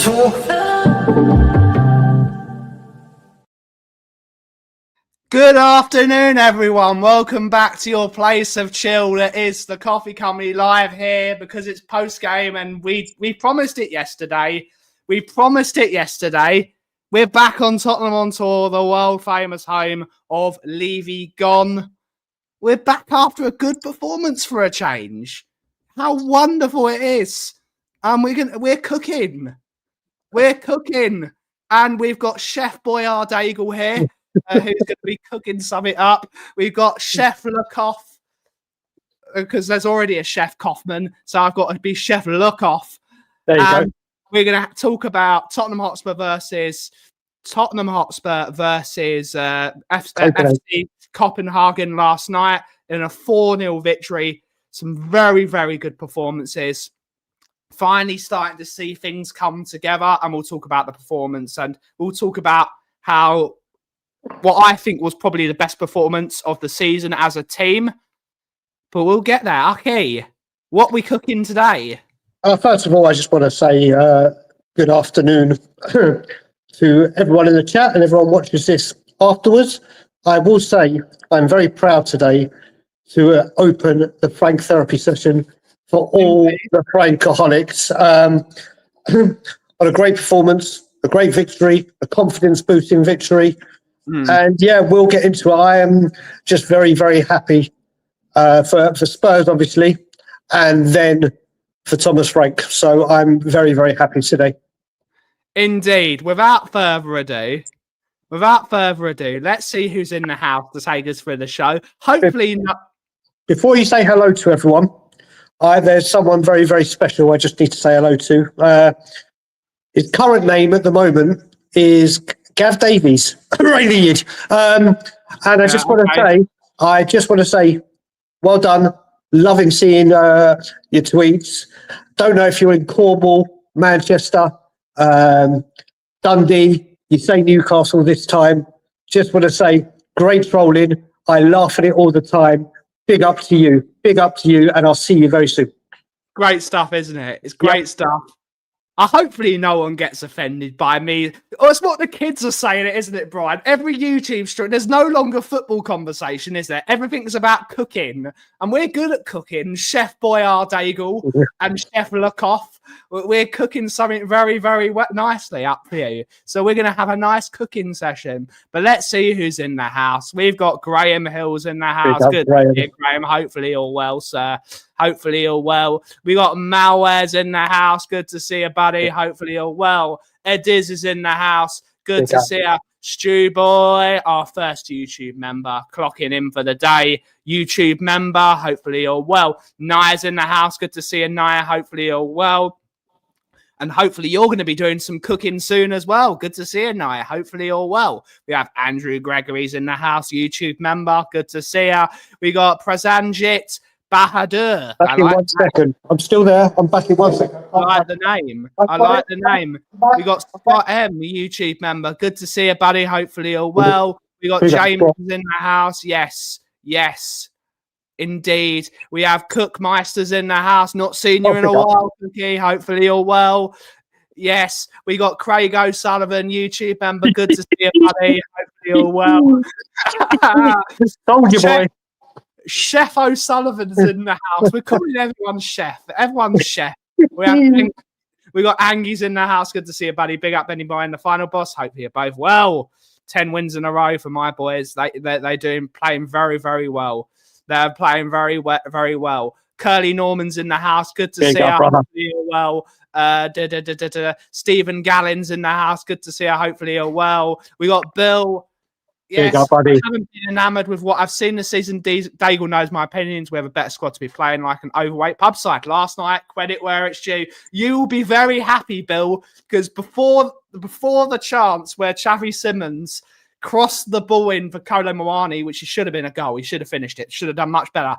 tour. Good afternoon, everyone. Welcome back to your place of chill. That is the Coffee Company live here because it's post game, and we promised it yesterday. We're back on Tottenham on tour, the world famous home of Levy Gone. We're back after a good performance for a change. How wonderful it is! And we're cooking. And we've got Chef Boyard Dagul here, who's going to be cooking something up. We've got Chef Kauff, because there's already a Chef Kaufman, so I've got to be Chef Kauff. There you go. We're going to talk about Tottenham Hotspur versus FC Copenhagen last night in a 4-0 victory. Some very, very good performances. Finally starting to see things come together, and we'll talk about the performance, and we'll talk about how what I think was probably the best performance of the season as a team. But we'll get there. Okay, what we cooking today? First of all, I just want to say good afternoon to everyone in the chat and everyone watches this afterwards. I will say I'm very proud today to open the Frank therapy session for all the Frankaholics. On a great performance, a great victory, a confidence-boosting victory. And yeah, we'll get into it. I am just very, very happy for Spurs, obviously, and then for Thomas Frank. So I'm very, very happy today. Indeed. Without further ado, let's see who's in the house to take us through the show. Hopefully not. Before you say hello to everyone, there's someone very, very special I just need to say hello to. His current name at the moment is Gav Davies. And I just want to say, well done. Loving seeing your tweets. Don't know if you're in Cornwall, Manchester, Dundee. You say Newcastle this time. Just want to say, great trolling. I laugh at it all the time. Big up to you, and I'll see you very soon. Great stuff, isn't it? It's great stuff. Hopefully no one gets offended by me. Oh, it's what the kids are saying, isn't it, Brian? Every YouTube stream, there's no longer football conversation, is there? Everything's about cooking, and we're good at cooking. Chef Boyard Dagul and Chef Kauff, we're cooking something very, very nicely up here. So we're going to have a nice cooking session. But let's see who's in the house. We've got Graham Hills in the house. Good to see you, Graham. Hopefully all well, sir. Hopefully all well. We got Malwares in the house. Good to see you, buddy. Hopefully all well. Ediz is in the house. Good to see you. Stu Boy, our first YouTube member, clocking in for the day. YouTube member. Hopefully all well. Naya's in the house. Good to see you, Naya. Hopefully all well. And hopefully you're going to be doing some cooking soon as well. Good to see you, Naya. Hopefully all well. We have Andrew Gregory's in the house. YouTube member. Good to see you. We got Prasanjit Bahadur. Back in 1 second. I'm still there. I'm back in 1 second. I like the name. We got Scott M, the YouTube member. Good to see you, buddy. Hopefully all well. We got James in the house. Yes. Indeed. We have Cookmeisters in the house. Not seen you in a while, Cookie. Hopefully all well. Yes. We got Craig O'Sullivan, YouTube member. Good to see you, buddy. Hopefully all well. Told you, boy. Chef O'Sullivan's in the house. We're calling everyone chef. Everyone's chef. We got Angie's in the house. Good to see you, buddy. Big up Benny Boy in the final boss. Hope you're both well. 10 wins in a row for my boys. They're playing very, very well. They're playing very well. Curly Norman's in the house. Good to see you. Hopefully you're well. Stephen Gallen's in the house. Good to see you. Hopefully you're well. We got Bill. Yes, I haven't been enamoured with what I've seen this season. Dagul knows my opinions. We have a better squad to be playing like an overweight pub side. Last night, credit where it's due. You will be very happy, Bill, because before the chance where Xavi Simons crossed the ball in for Kolo Muani, which should have been a goal. He should have finished it. Should have done much better.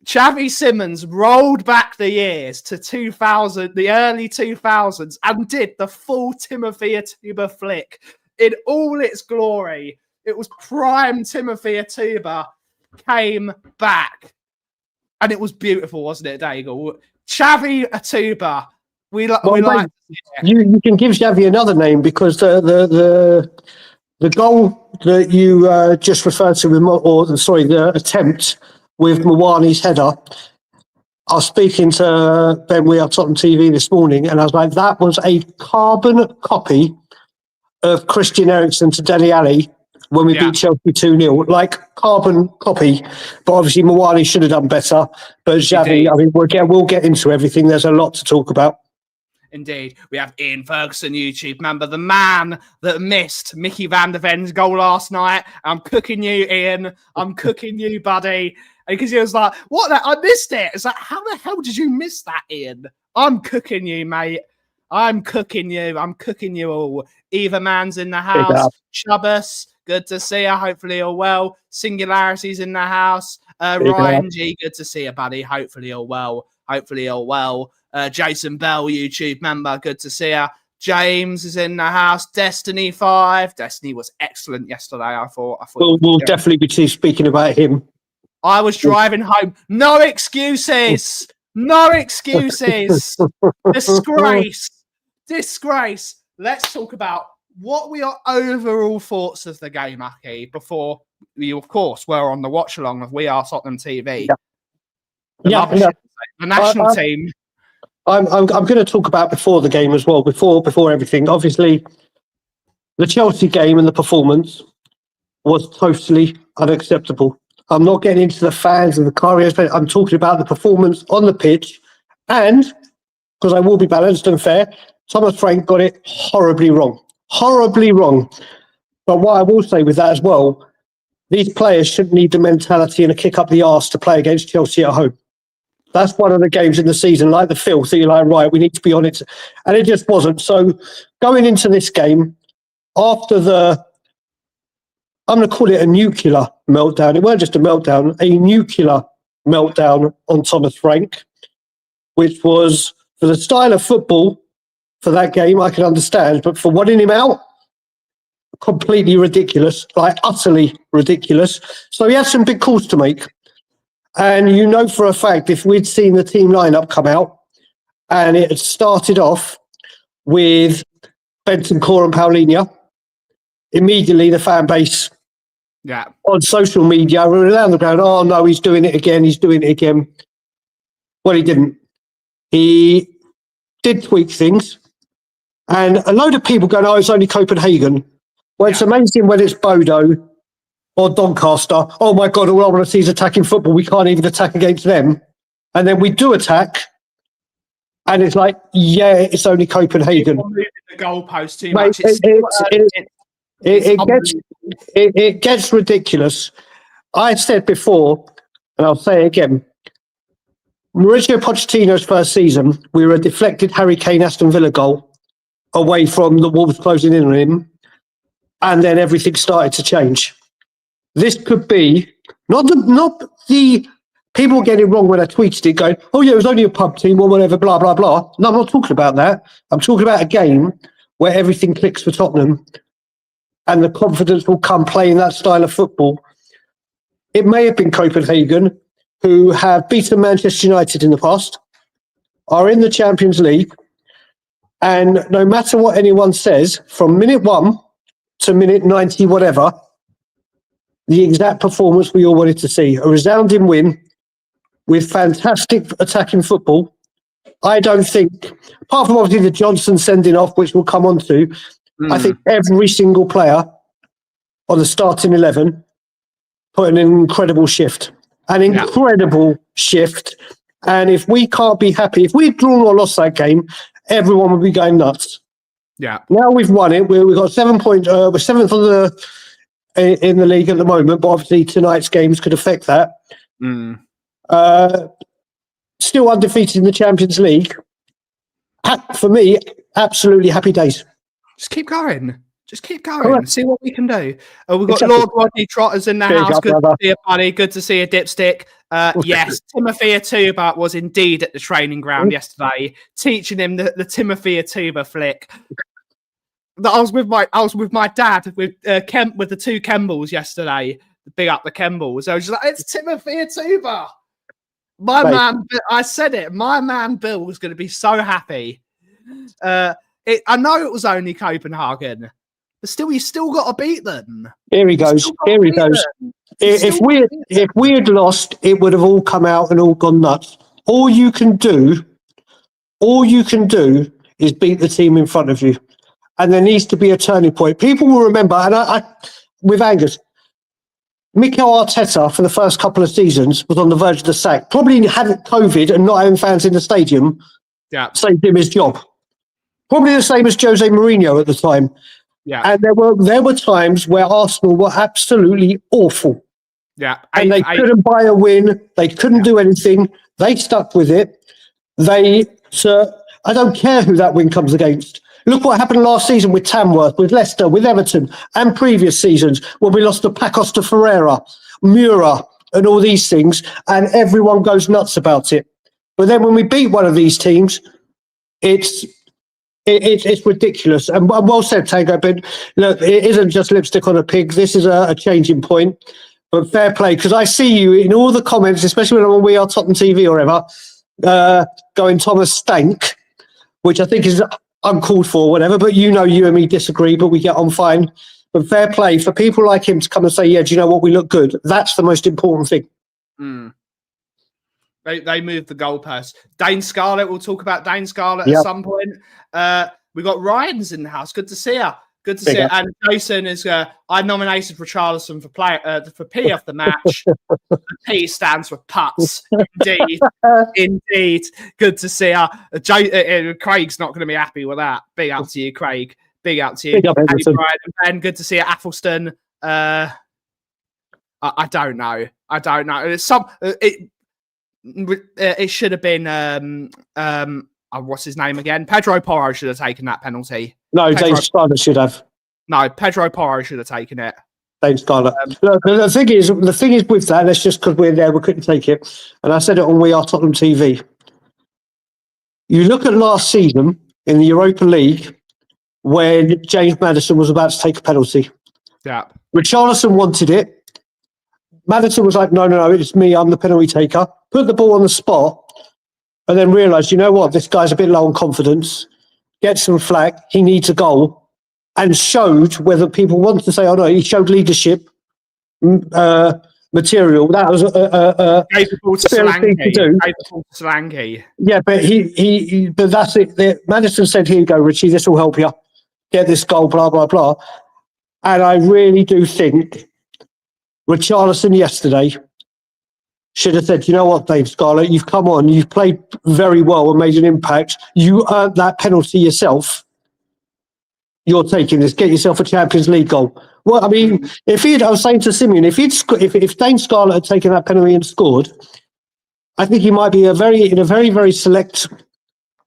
Xavi Simons rolled back the years to 2000, the early 2000s, and did the full Timothy Atuba flick in all its glory. It was prime Timothy Atuba came back. And it was beautiful, wasn't it, Dagul? Xavi Atuba We Well, like. you can give Xavi another name because the goal that you just referred to with the attempt with Mwani's header. I was speaking to Ben Wee on Tottenham TV this morning, and I was like, that was a carbon copy of Christian Eriksen to Dele Alli when we beat Chelsea 2-0. Like, carbon copy. But obviously, Mwani should have done better. But Xavi, I mean, we'll get into everything. There's a lot to talk about. Indeed. We have Ian Ferguson, YouTube member, the man that missed Micky van der Ven's goal last night. I'm cooking you, Ian. I'm cooking you, buddy. Because he was like, what? I missed it. It's like, how the hell did you miss that, Ian? I'm cooking you, mate. I'm cooking you. I'm cooking you all. Eva Man's in the house. Chubbas, good to see you. Hopefully you're well. Singularity's in the house. Ryan G, good to see you, buddy. Hopefully you're well. Hopefully you're well. Jason Bell, YouTube member, good to see you. James is in the house. Destiny 5. Destiny was excellent yesterday, I thought. We'll definitely be speaking about him. I was driving home. No excuses. No excuses. Disgrace. Disgrace. Let's talk about what were your overall thoughts of the game, Aki, before you, of course, were on the watch along of We Are Tottenham TV. The national team. I'm going to talk about before the game as well, before everything. Obviously, the Chelsea game and the performance was totally unacceptable. I'm not getting into the fans and the Karius. I'm talking about the performance on the pitch. And, because I will be balanced and fair, Thomas Frank got it horribly wrong. Horribly wrong. But what I will say with that as well, these players shouldn't need the mentality and a kick up the arse to play against Chelsea at home. That's one of the games in the season, like the filth, that you're like, right, we need to be on it. And it just wasn't. So going into this game, after I'm going to call it a nuclear meltdown. It weren't just a meltdown, a nuclear meltdown on Thomas Frank, which was, for the style of football, for that game, I can understand. But for wanting him out, completely ridiculous, like utterly ridiculous. So he had some big calls to make. And you know for a fact, if we'd seen the team lineup come out and it had started off with Bentancur and Paulinho, immediately the fan base on social media were around the ground, oh no, he's doing it again. Well, he didn't. He did tweak things. And a load of people going, oh, it's only Copenhagen. Well, it's amazing when it's Bodo or Doncaster. Oh my God, all I want to see is attacking football. We can't even attack against them. And then we do attack. And it's like, yeah, it's only Copenhagen. Moving the goalpost too much. It gets ridiculous. I said before, and I'll say it again, Mauricio Pochettino's first season, we were a deflected Harry Kane Aston Villa goal away from the Wolves closing in on him, and then everything started to change. This could be not the people getting it wrong when I tweeted it, going, "Oh yeah, it was only a pub team or whatever," blah blah blah. No, I'm not talking about that. I'm talking about a game where everything clicks for Tottenham, and the confidence will come playing that style of football. It may have been Copenhagen, who have beaten Manchester United in the past, are in the Champions League, and no matter what anyone says, from minute 1 to minute 90, whatever, the exact performance we all wanted to see. A resounding win with fantastic attacking football. I don't think, apart from obviously the Johnson sending off, which we'll come on to, I think every single player on the starting 11 put in an incredible shift. An incredible shift. And if we can't be happy, if we'd drawn or lost that game, everyone would be going nuts. Yeah. Now we've won it. We've got 7 points. We're 7th in the league at the moment, but obviously tonight's games could affect that. Still undefeated in the Champions League. For me, absolutely happy days. Just keep going. Just keep going. See what we can do. We've got Lord Rodney Trotters in the house. Good to see you, buddy. Good to see you, Dipstick. Yes, Timothy Atuba was indeed at the training ground yesterday, teaching him the Timothy Atuba flick. I was with my dad with Kemp with the two Kemballs yesterday. Big up the Kemballs. I was just like, it's Timothy Atuba. My man, I said it. My man Bill was going to be so happy. I know it was only Copenhagen, but still, you still got to beat them. Here he goes. Here he goes. If we had lost, it would have all come out and all gone nuts. All you can do is beat the team in front of you. And there needs to be a turning point. People will remember, and I with Angus, Micky Arteta for the first couple of seasons was on the verge of the sack. Probably hadn't COVID and not having fans in the stadium saved him his job. Probably the same as Jose Mourinho at the time. Yeah. And there were times where Arsenal were absolutely awful. Yeah. And they couldn't buy a win. They couldn't do anything. They stuck with it. I don't care who that win comes against. Look what happened last season with Tamworth, with Leicester, with Everton, and previous seasons when we lost to Pacos de Ferreira, Mura, and all these things, and everyone goes nuts about it. But then when we beat one of these teams, it's ridiculous. And well said, Tango, but look, it isn't just lipstick on a pig. This is a changing point. But fair play, because I see you in all the comments, especially when I'm on We Are Tottenham TV or whatever, going Thomas Stank, which I think is uncalled for, whatever. But you and me disagree, but we get on fine. But fair play for people like him to come and say, yeah, do you know what? We look good. That's the most important thing. Mm. They moved the goalpost. Dane Scarlett, we'll talk about Dane Scarlett at some point. We got Ryan's in the house. Good to see her. Good to see her. And Jason is, I nominated Richarlison for P of the match. The P stands for putts. Indeed. Indeed. Good to see her. Craig's not going to be happy with that. Big up to you, Craig. Big up to you. Big up, Brian and Ben. Good to see you, Athelston. I don't know. It should have been what's his name again? Pedro Porro should have taken that penalty. No, Dane Scarlett should have. No, Pedro Porro should have taken it. Dane Scarlett. The thing is with that, let's just because we're there, we couldn't take it. And I said it on We Are Tottenham TV. You look at last season in the Europa League when James Maddison was about to take a penalty. Yeah. Richarlison wanted it. Maddison was like, no, it's me, I'm the penalty taker. Put the ball on the spot and then realised, you know what, this guy's a bit low on confidence, gets some flack, he needs a goal, and showed whether people want to say, oh no, he showed leadership material. That was gave the ball to Solanke. Yeah, but but that's it. Maddison said, here you go, Richie, this will help you get this goal, blah, blah, blah. And I really do think Richarlison yesterday should have said, you know what, Dave Scarlett, you've come on, you've played very well and made an impact. You earned that penalty yourself. You're taking this. Get yourself a Champions League goal. Well, I mean, I was saying to Simeon, if Dane Scarlett had taken that penalty and scored, I think he might be in a very, very select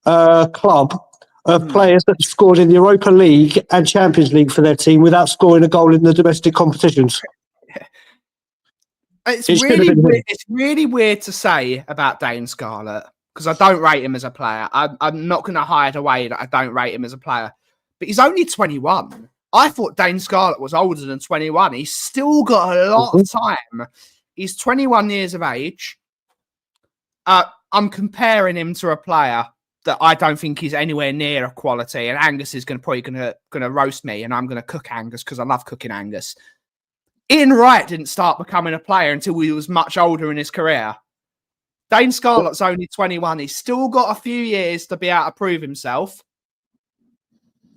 club of players that scored in the Europa League and Champions League for their team without scoring a goal in the domestic competitions. It's really weird to say about Dane Scarlett because I don't rate him as a player. I'm not going to hide away that I don't rate him as a player. But he's only 21. I thought Dane Scarlett was older than 21. He's still got a lot of time. He's 21 years of age. I'm comparing him to a player that I don't think is anywhere near quality. And Angus is probably going to roast me, and I'm going to cook Angus because I love cooking Angus. Ian Wright didn't start becoming a player until he was much older in his career. Dane Scarlett's only 21. He's still got a few years to be able to prove himself.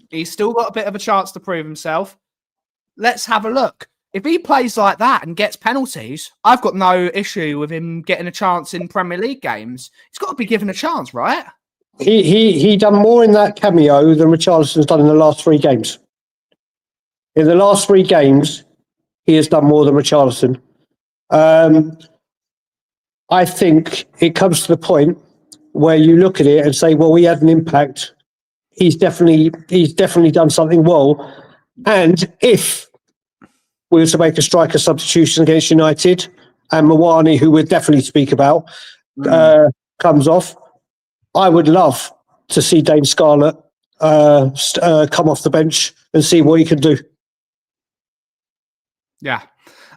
He's still got a bit of a chance to prove himself. Let's have a look. If he plays like that and gets penalties, I've got no issue with him getting a chance in Premier League games. He's got to be given a chance, right? He done more in that cameo than Richarlison's done in the last 3 games. In the last 3 games, he has done more than Richarlison. I think it comes to the point where you look at it and say, well, he had an impact. He's definitely done something well. And if we were to make a striker substitution against United and Mawani, who we'll definitely speak about, comes off, I would love to see Dane Scarlett come off the bench and see what he can do. Yeah.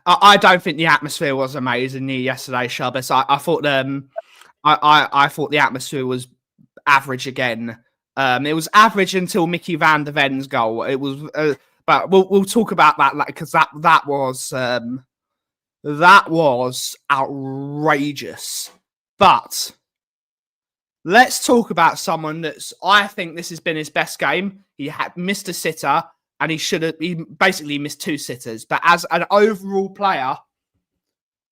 I don't think the atmosphere was amazing yesterday, Shabbos. I thought I thought the atmosphere was average again. It was average until Micky van der Ven's goal. It was, but we'll talk about that because that was outrageous. But let's talk about someone I think this has been his best game. He had missed a sitter, and he basically missed 2 sitters. But as an overall player,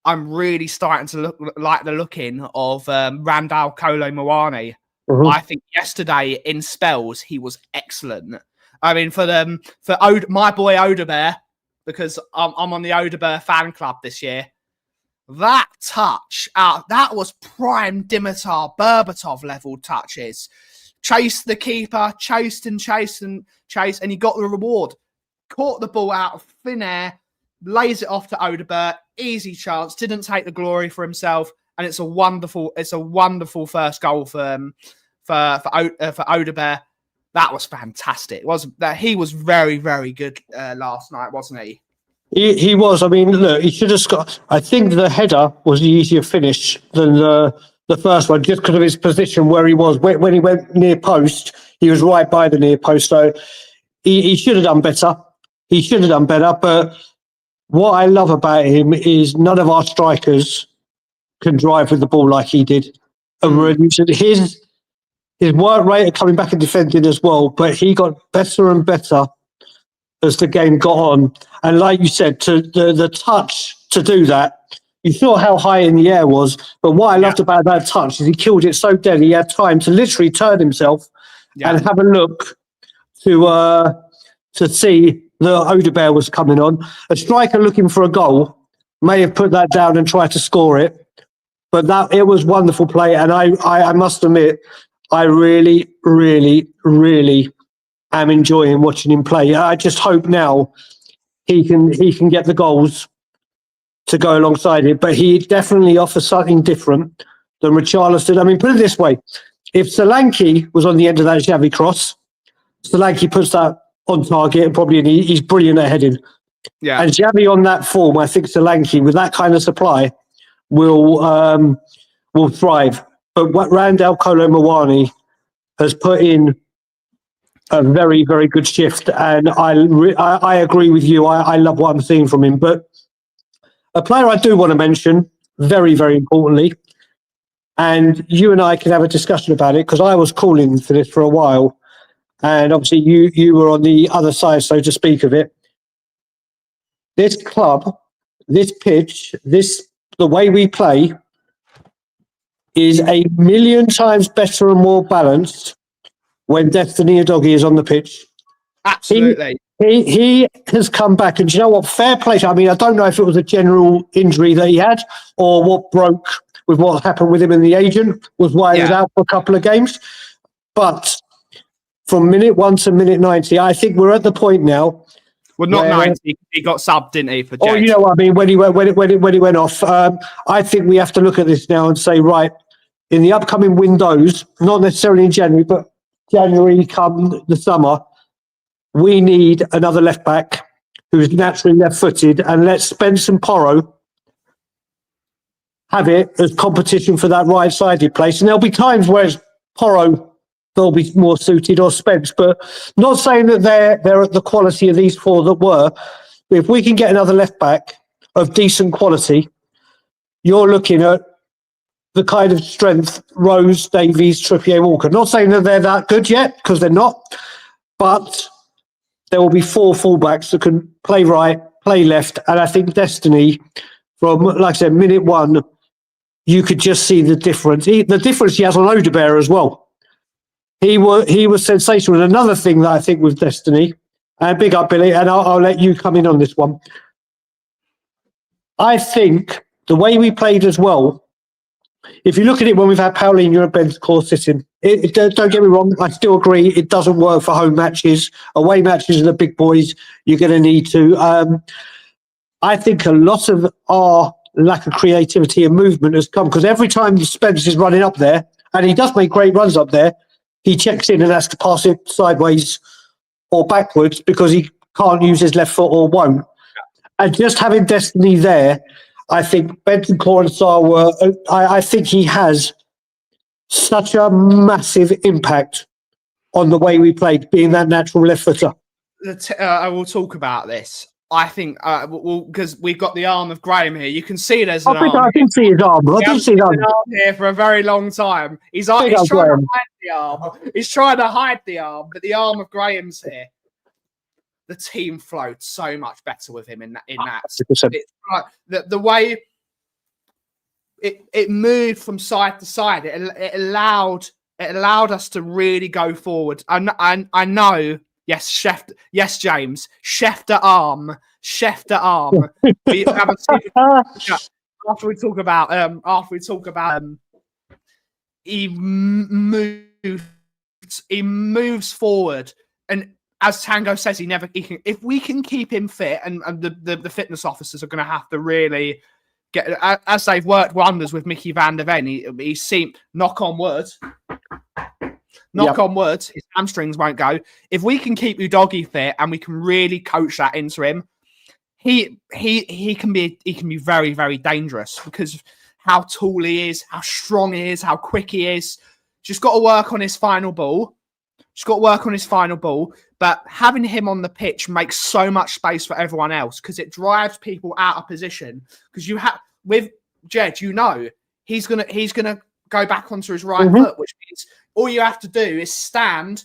I'm really starting to like the looking of Randall Kolo Muani. Mm-hmm. I think yesterday in spells he was excellent. I mean, for my boy Odebear, because I'm on the Odebear fan club this year. That touch that was prime Dimitar Berbatov level touches. Chased the keeper, chased, and he got the reward. Caught the ball out of thin air, lays it off to Odebear. Easy chance, didn't take the glory for himself, and it's a wonderful first goal for Odebear. That was fantastic. He was very, very good last night, wasn't he? He was. I mean, look, he should have scored. I think the header was the easier finish than the first one, just because of his position where he was. When he went near post, he was right by the near post. So he should have done better. But what I love about him is none of our strikers can drive with the ball like he did. His work rate of coming back and defending as well, but he got better and better as the game got on. And like you said, to the touch to do that, you saw how high in the air was. But what I loved about that touch is he killed it so dead. He had time to literally turn himself and have a look to see that Odebear was coming on. A striker looking for a goal may have put that down and tried to score it. But it was wonderful play. And I must admit, I really, really, really am enjoying watching him play. I just hope now he can get the goals to go alongside it. But he definitely offers something different than Richarlison. I mean, put it this way. If Solanke was on the end of that Xavi cross, Solanke puts that on target and probably he's brilliant at heading. Yeah. And Xavi on that form, I think Solanke, with that kind of supply, will thrive. But what Randall Kolo Muani has put in a very, very good shift, and I agree with you. I love what I'm seeing from him. But a player I do want to mention, very, very importantly, and you and I can have a discussion about it because I was calling for this for a while, and obviously you were on the other side, so to speak, of it. This club, this pitch, the way we play is a million times better and more balanced when Destiny Udogie is on the pitch. Absolutely. He has come back, and do you know what? Fair play. I mean, I don't know if it was a general injury that he had or what broke with what happened with him and the agent was why he was out for a couple of games. But from minute 1 to minute 90, I think we're at the point now. Well, not 90. He got subbed, didn't he? For Jake? Oh, you know what I mean? When he went off, I think we have to look at this now and say, right, in the upcoming windows, not necessarily in January, but January come the summer, we need another left back who's naturally left-footed, and let Spence and Porro have it as competition for that right-sided place. And there'll be times where it's Porro they'll be more suited, or Spence, but not saying that they're at the quality of these 4 that were. If we can get another left back of decent quality, you're looking at the kind of strength Rose, Davies, Trippier, Walker. Not saying that they're that good yet, because they're not, but there will be 4 fullbacks that can play right, play left, and I think Destiny, from, like I said, minute 1, you could just see the difference. The difference he has on Odebear as well. He was sensational. And another thing that I think with Destiny, and big up Billy, and I'll let you come in on this one. I think the way we played as well, if you look at it when we've had Paulinho and Bentancur sitting, don't get me wrong, I still agree it doesn't work for home matches. Away matches are the big boys, you're going to need to. I think a lot of our lack of creativity and movement has come because every time Spence is running up there, and he does make great runs up there, he checks in and has to pass it sideways or backwards because he can't use his left foot or won't. And just having Destiny there, I think Bentancur and Sarr I think he has such a massive impact on the way we played, being that natural left footer? I will talk about this. I think because we've got the arm of Graham here. You can see there's an arm. I can see his arm. I can see his arm here for a very long time. He's trying to hide the arm. He's trying to hide the arm, but the arm of Graham's here. The team flowed so much better with him in that. It's like the way it moved from side to side. It allowed us to really go forward. I know. Yes, chef. Yes, James. Chef de arm. We have after we talk about he moves forward, and as Tango says, he can. If we can keep him fit, and the fitness officers are going to have to really get, as they've worked wonders with Micky van der Ven. He seemed, knock on wood. On wood, his hamstrings won't go. If we can keep Udogie fit and we can really coach that into him, he can be very, very dangerous because of how tall he is, how strong he is, how quick he is. Just got to work on his final ball. But having him on the pitch makes so much space for everyone else because it drives people out of position. Because you have with Jed, he's gonna go back onto his right foot, which means all you have to do is stand.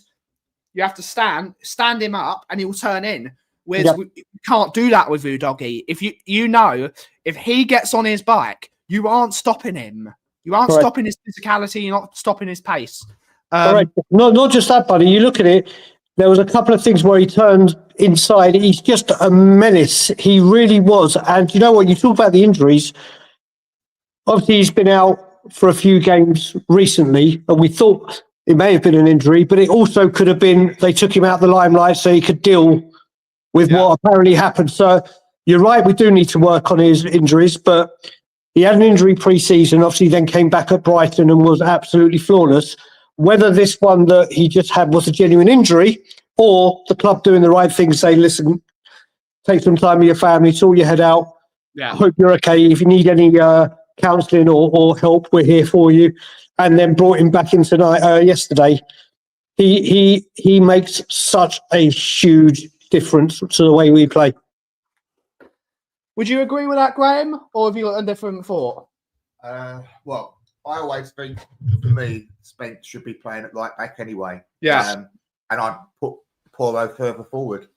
You have to stand him up, and he will turn in. Whereas we can't do that with Udogie. If if he gets on his bike, you aren't stopping him. You aren't stopping his physicality. You're not stopping his pace. Correct. Not just that, buddy. You look at it. There was a couple of things where he turned inside. He's just a menace. He really was. And you know what? You talk about the injuries. Obviously, he's been out for a few games recently, and we thought it may have been an injury, but it also could have been they took him out of the limelight so he could deal with what apparently happened. So you're right, we do need to work on his injuries, but he had an injury pre-season, obviously then came back at Brighton and was absolutely flawless. Whether this one that he just had was a genuine injury or the club doing the right thing, say, listen, take some time with your family, sort your head out. I hope you're okay. If you need any counselling or help, we're here for you. And then brought him back in yesterday. He makes such a huge difference to the way we play. Would you agree with that, Graham, or have you got a different thought? Well, I always think, for me, Spence should be playing at right back anyway. Yeah. And I'd put Paulo further forward.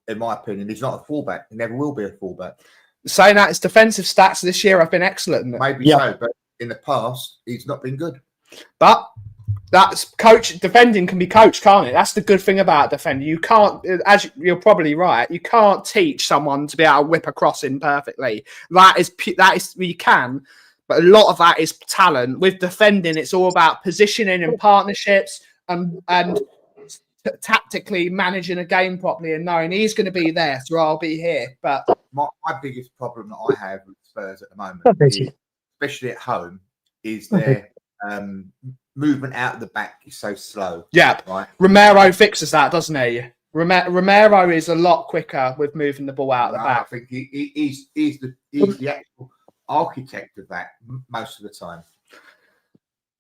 In my opinion, he's not a fullback. He never will be a fullback. Saying that, his defensive stats this year have been excellent. Maybe so, but in the past, he's not been good. But defending can be coached, can't it? That's the good thing about defending. You can't, as you're probably right, you can't teach someone to be able to whip a crossing perfectly. That is you can, but a lot of that is talent. With defending, it's all about positioning and partnerships and tactically managing a game properly and knowing he's going to be there, so I'll be here. But my biggest problem that I have with Spurs at the moment, especially at home, is their movement out of the back is so slow. Yeah, right. Romero fixes that, doesn't he? Romero is a lot quicker with moving the ball out of the back. I think he's the actual architect of that most of the time.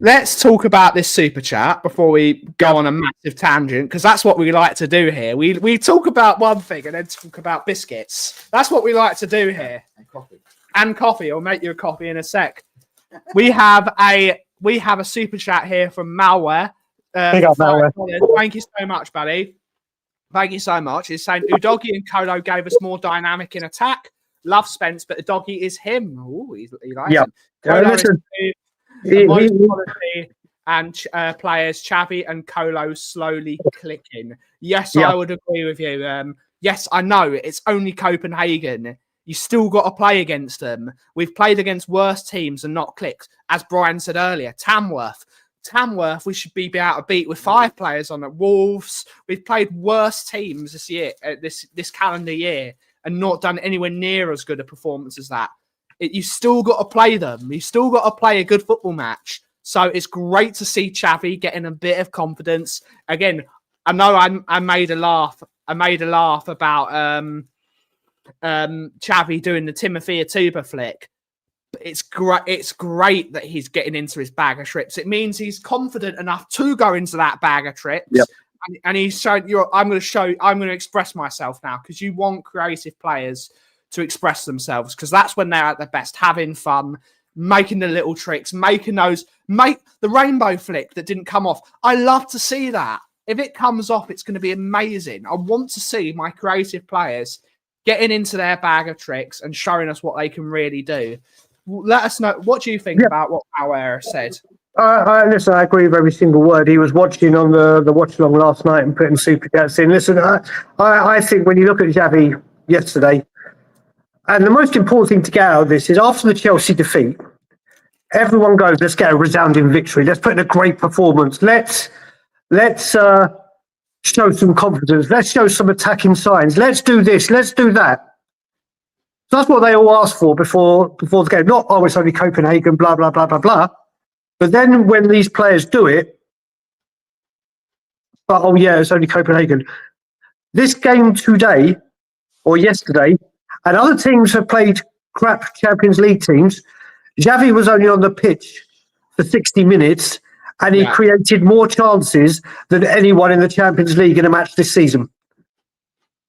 Let's talk about this super chat before we go on a massive tangent, because that's what we like to do here. We talk about one thing and then talk about biscuits. That's what we like to do here. And coffee. I'll make you a coffee in a sec. We have a super chat here from Malware. Malware. Thank you so much, buddy. Thank you so much. He's saying Udogie and Kolo gave us more dynamic in attack. Love Spence, but Udogie is him. Ooh, he likes him. Kolo is quality and players, Xavi and Kolo slowly clicking. Yes, I would agree with you. Yes, I know it's only Copenhagen. You still got to play against them. We've played against worse teams and not clicked. As Brian said earlier, Tamworth, we should be able to beat with 5 players on it. Wolves, we've played worse teams this year, this calendar year, and not done anywhere near as good a performance as that. You still got to play them. You still got to play a good football match. So it's great to see Xavi getting a bit of confidence. Again, I know I made a laugh. About Xavi doing the Timothy Atuba flick. It's great. It's great that he's getting into his bag of tricks. It means he's confident enough to go into that bag of tricks. Yep. And he's showing I'm going to express myself now, because you want creative players to express themselves, because that's when they're at their best, having fun, making the little tricks, make the rainbow flick that didn't come off. I love to see that. If it comes off, it's going to be amazing. I want to see my creative players getting into their bag of tricks and showing us what they can really do. Let us know. What do you think about what Power said? Listen, I agree with every single word. He was watching on the watch along last night and putting super chats in. Listen, I think when you look at Xavi yesterday, and the most important thing to get out of this is after the Chelsea defeat, everyone goes, let's get a resounding victory. Let's put in a great performance. Let's show some confidence. Let's show some attacking signs. Let's do this. Let's do that. So that's what they all asked for before the game. Not, oh, it's only Copenhagen, blah, blah, blah, blah, blah. But then when these players do it, but, oh, yeah, it's only Copenhagen. This game today or yesterday, and other teams have played crap Champions League teams, Xavi was only on the pitch for 60 minutes and he created more chances than anyone in the Champions League in a match this season.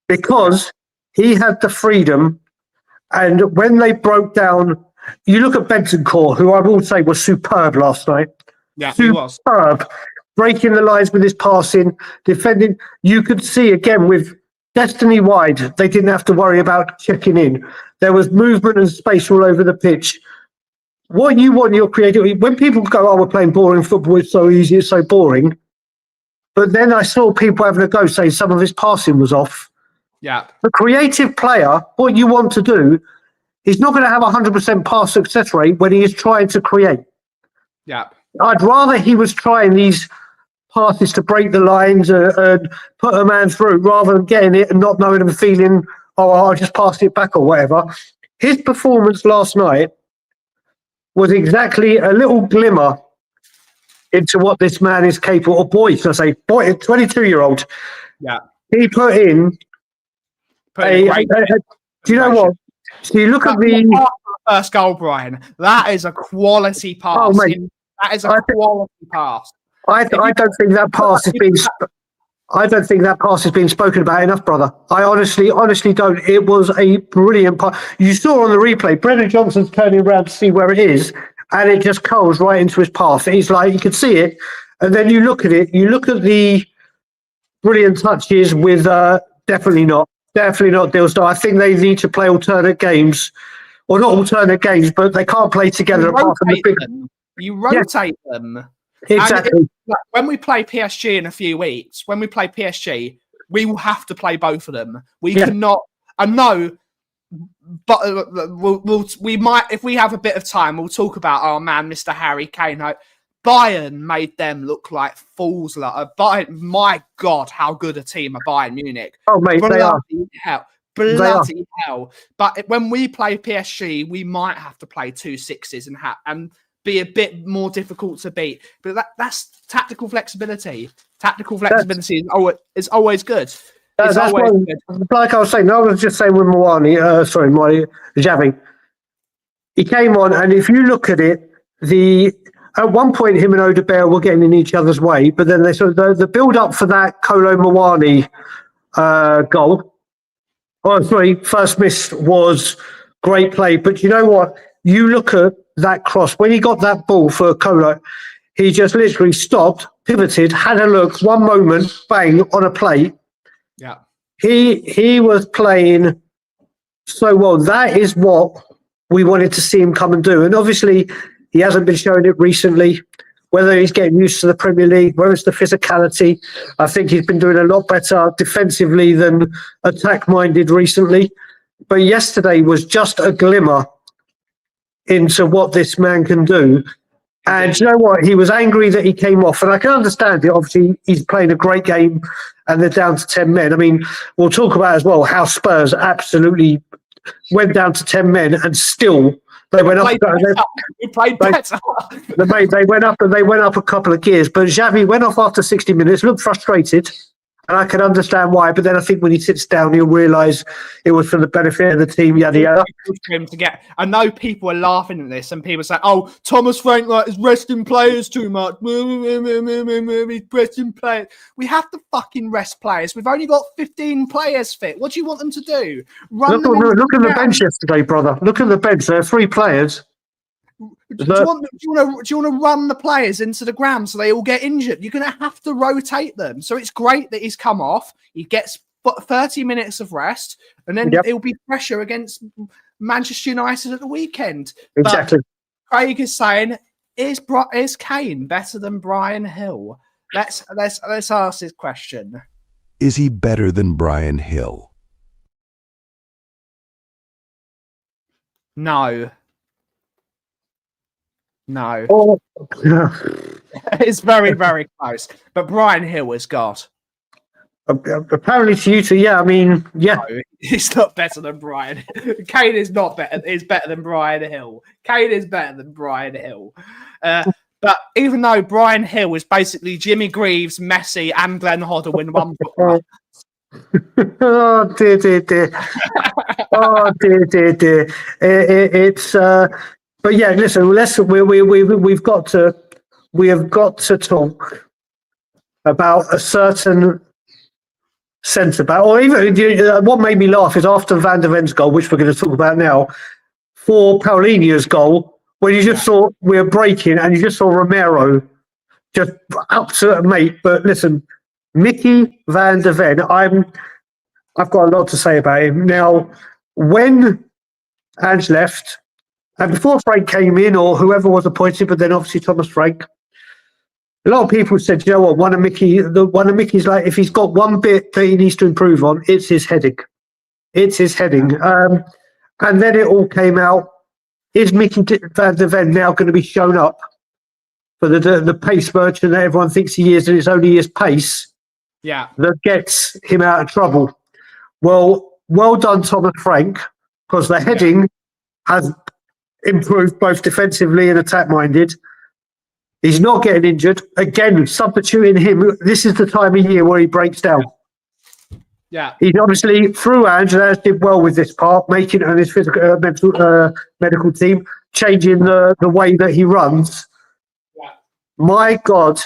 Because he had the freedom, and when they broke down, you look at Bentancur, who I will say was superb last night. Yeah, superb. he was. Breaking the lines with his passing, defending. You could see again with Destiny wide, they didn't have to worry about checking in. There was movement and space all over the pitch. What you want in your creativity, when people go, oh, we're playing boring football, it's so easy, it's so boring. But then I saw people having a go saying some of his passing was off. Yeah. The creative player, what you want to do, is not going to have a 100% pass success rate when he is trying to create. Yeah. I'd rather he was trying these passes to break the lines and put a man through rather than getting it and not knowing and feeling, oh, I'll just pass it back or whatever. His performance last night was exactly a little glimmer into what this man is capable of. Boy, 22-year-old. Yeah. He put in do you know what? So you look at the first goal, Brian. That is a quality pass. Oh, mate. That is a quality pass. I don't think that pass is being. I don't think that pass has been spoken about enough, brother. I honestly don't. It was a brilliant pass. You saw on the replay, Brendan Johnson's turning around to see where it is, and it just curls right into his path. He's like, you could see it, and then you look at it. You look at the brilliant touches with definitely not Dilsdale. I think they need to play alternate games, or not alternate games, but they can't play together apart from the big. You rotate them. Exactly. When we play PSG in a few weeks, we will have to play both of them. We cannot. I know, but we might, if we have a bit of time, we'll talk about our man, Mr. Harry Kane. Bayern made them look like fools. My God, how good a team are Bayern Munich. Oh, mate, they are. Bloody hell. But when we play PSG, we might have to play 2 6s and be a bit more difficult to beat. But that's tactical flexibility. Tactical flexibility is always good. It's always good. Like I was saying, I was just saying with Xavi. He came on, and if you look at it, at one point him and Odegaard were getting in each other's way, but then they sort of the build up for that Kolo Muani goal. Oh, sorry, first miss was great play. But you know what? You look at that cross. When he got that ball for Kolo, he just literally stopped, pivoted, had a look, one moment, bang, on a plate. Yeah. He was playing so well. That is what we wanted to see him come and do. And obviously, he hasn't been showing it recently. Whether he's getting used to the Premier League, whether it's the physicality, I think he's been doing a lot better defensively than attack-minded recently. But yesterday was just a glimmer into what this man can do. And you know what? He was angry that he came off. And I can understand it. Obviously, he's playing a great game and they're down to 10 men. I mean, we'll talk about as well how Spurs absolutely went down to 10 men and still they went up. We played better. They went up a couple of gears. But Xavi went off after 60 minutes, looked frustrated. And I can understand why, but then I think when he sits down, he'll realise it was for the benefit of the team, yada yada. I know people are laughing at this, and people say, "Oh, Thomas Frank is resting players too much. He's resting players." We have to fucking rest players. We've only got 15 players fit. What do you want them to do? Look at the bench yesterday, brother. Look at the bench. There are 3 players. Do you want to run the players into the ground so they all get injured? You're going to have to rotate them. So it's great that he's come off. He gets 30 minutes of rest, and then it'll be pressure against Manchester United at the weekend. Exactly. But Craig is saying, is Kane better than Bryan Hill? Let's ask this question. Is he better than Bryan Hill? No. No. Oh. It's very, very close. But Bryan Hill has got. Apparently to you two, yeah. I mean, yeah. No, he's not better than Bryan. Kane is not better. Is better than Bryan Hill. Kane is better than Bryan Hill. But even though Bryan Hill is basically Jimmy Greaves, Messi, and Glenn Hoddle in one football. Oh dear. Oh dear. It's but yeah, listen. We have got to talk about a certain centre back, or even what made me laugh is after Van der Ven's goal, which we're going to talk about now, for Paulinho's goal, when you just saw we were breaking and you just saw Romero just up to it, mate. But listen, Micky Van der Ven, I've got a lot to say about him now. When Ange left. And before Frank came in, or whoever was appointed, but then obviously Thomas Frank, a lot of people said, you know what, one of Micky's like, if he's got one bit that he needs to improve on, it's his heading. It's his heading. And then it all came out. Is Micky Van der Ven now going to be shown up for the pace merchant that everyone thinks he is, and it's only his pace that gets him out of trouble? Well done, Thomas Frank, because the heading has improved both defensively and attack-minded. He's not getting injured. Again, substituting him, this is the time of year where he breaks down. Yeah. He's obviously, through Ange, did well with this part, making it on his physical, medical team, changing the way that he runs. Yeah. My God,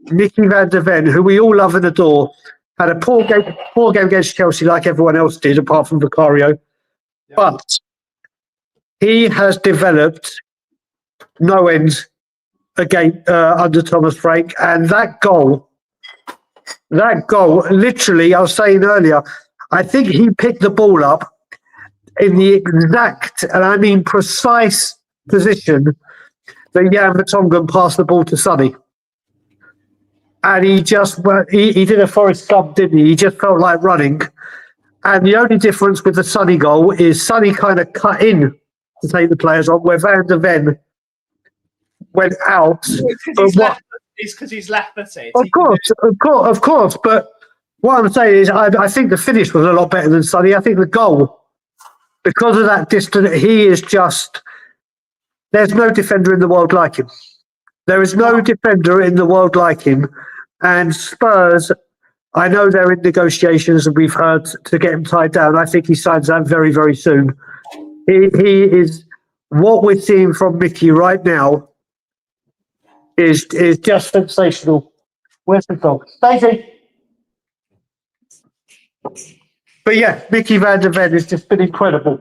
Micky Van der Ven, who we all love and adore, had a poor game against Chelsea like everyone else did, apart from Vicario. Yeah. But he has developed no end again under Thomas Frank, and that goal, literally, I was saying earlier, I think he picked the ball up in the exact, and I mean precise position that Jan Vertonghen passed the ball to Sonny. And he did a Forest Gump, didn't he? He just felt like running. And the only difference with the Sonny goal is Sonny kind of cut in to take the players on, where Van der Ven went out. It's because he's left-footed. Of course. But what I'm saying is I think the finish was a lot better than Sonny. I think the goal, because of that distance, he is just... There's no defender in the world like him. There is no defender in the world like him. And Spurs, I know they're in negotiations, and we've heard, to get him tied down. I think he signs that very, very soon. He is... What we're seeing from Micky right now is just sensational. Where's the dog? Daisy! But yeah, Micky Van der Ven has just been incredible.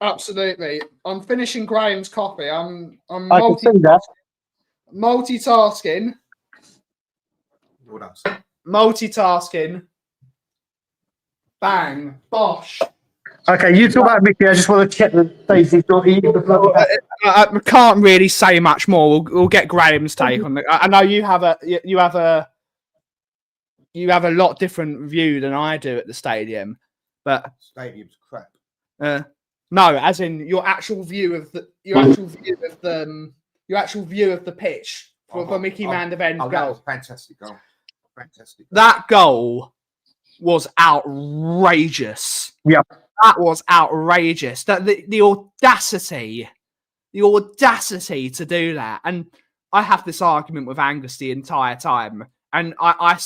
Absolutely. I'm finishing Graham's coffee. I'm I can see that. Multitasking. What else? Multitasking. Bang. Bosh. Okay, you talk about Micky. I just want to check that Daisy's not eating the bloody... I can't really say much more. We'll get Graham's take on it. I know you have a lot different view than I do at the stadium, but Stadium's crap. No, as in your actual view of the pitch for Micky Van der Ven's goal. That was fantastic goal. Fantastic. That goal was outrageous. Yep. That was outrageous. That the audacity to do that. And I have this argument with Angus the entire time. And I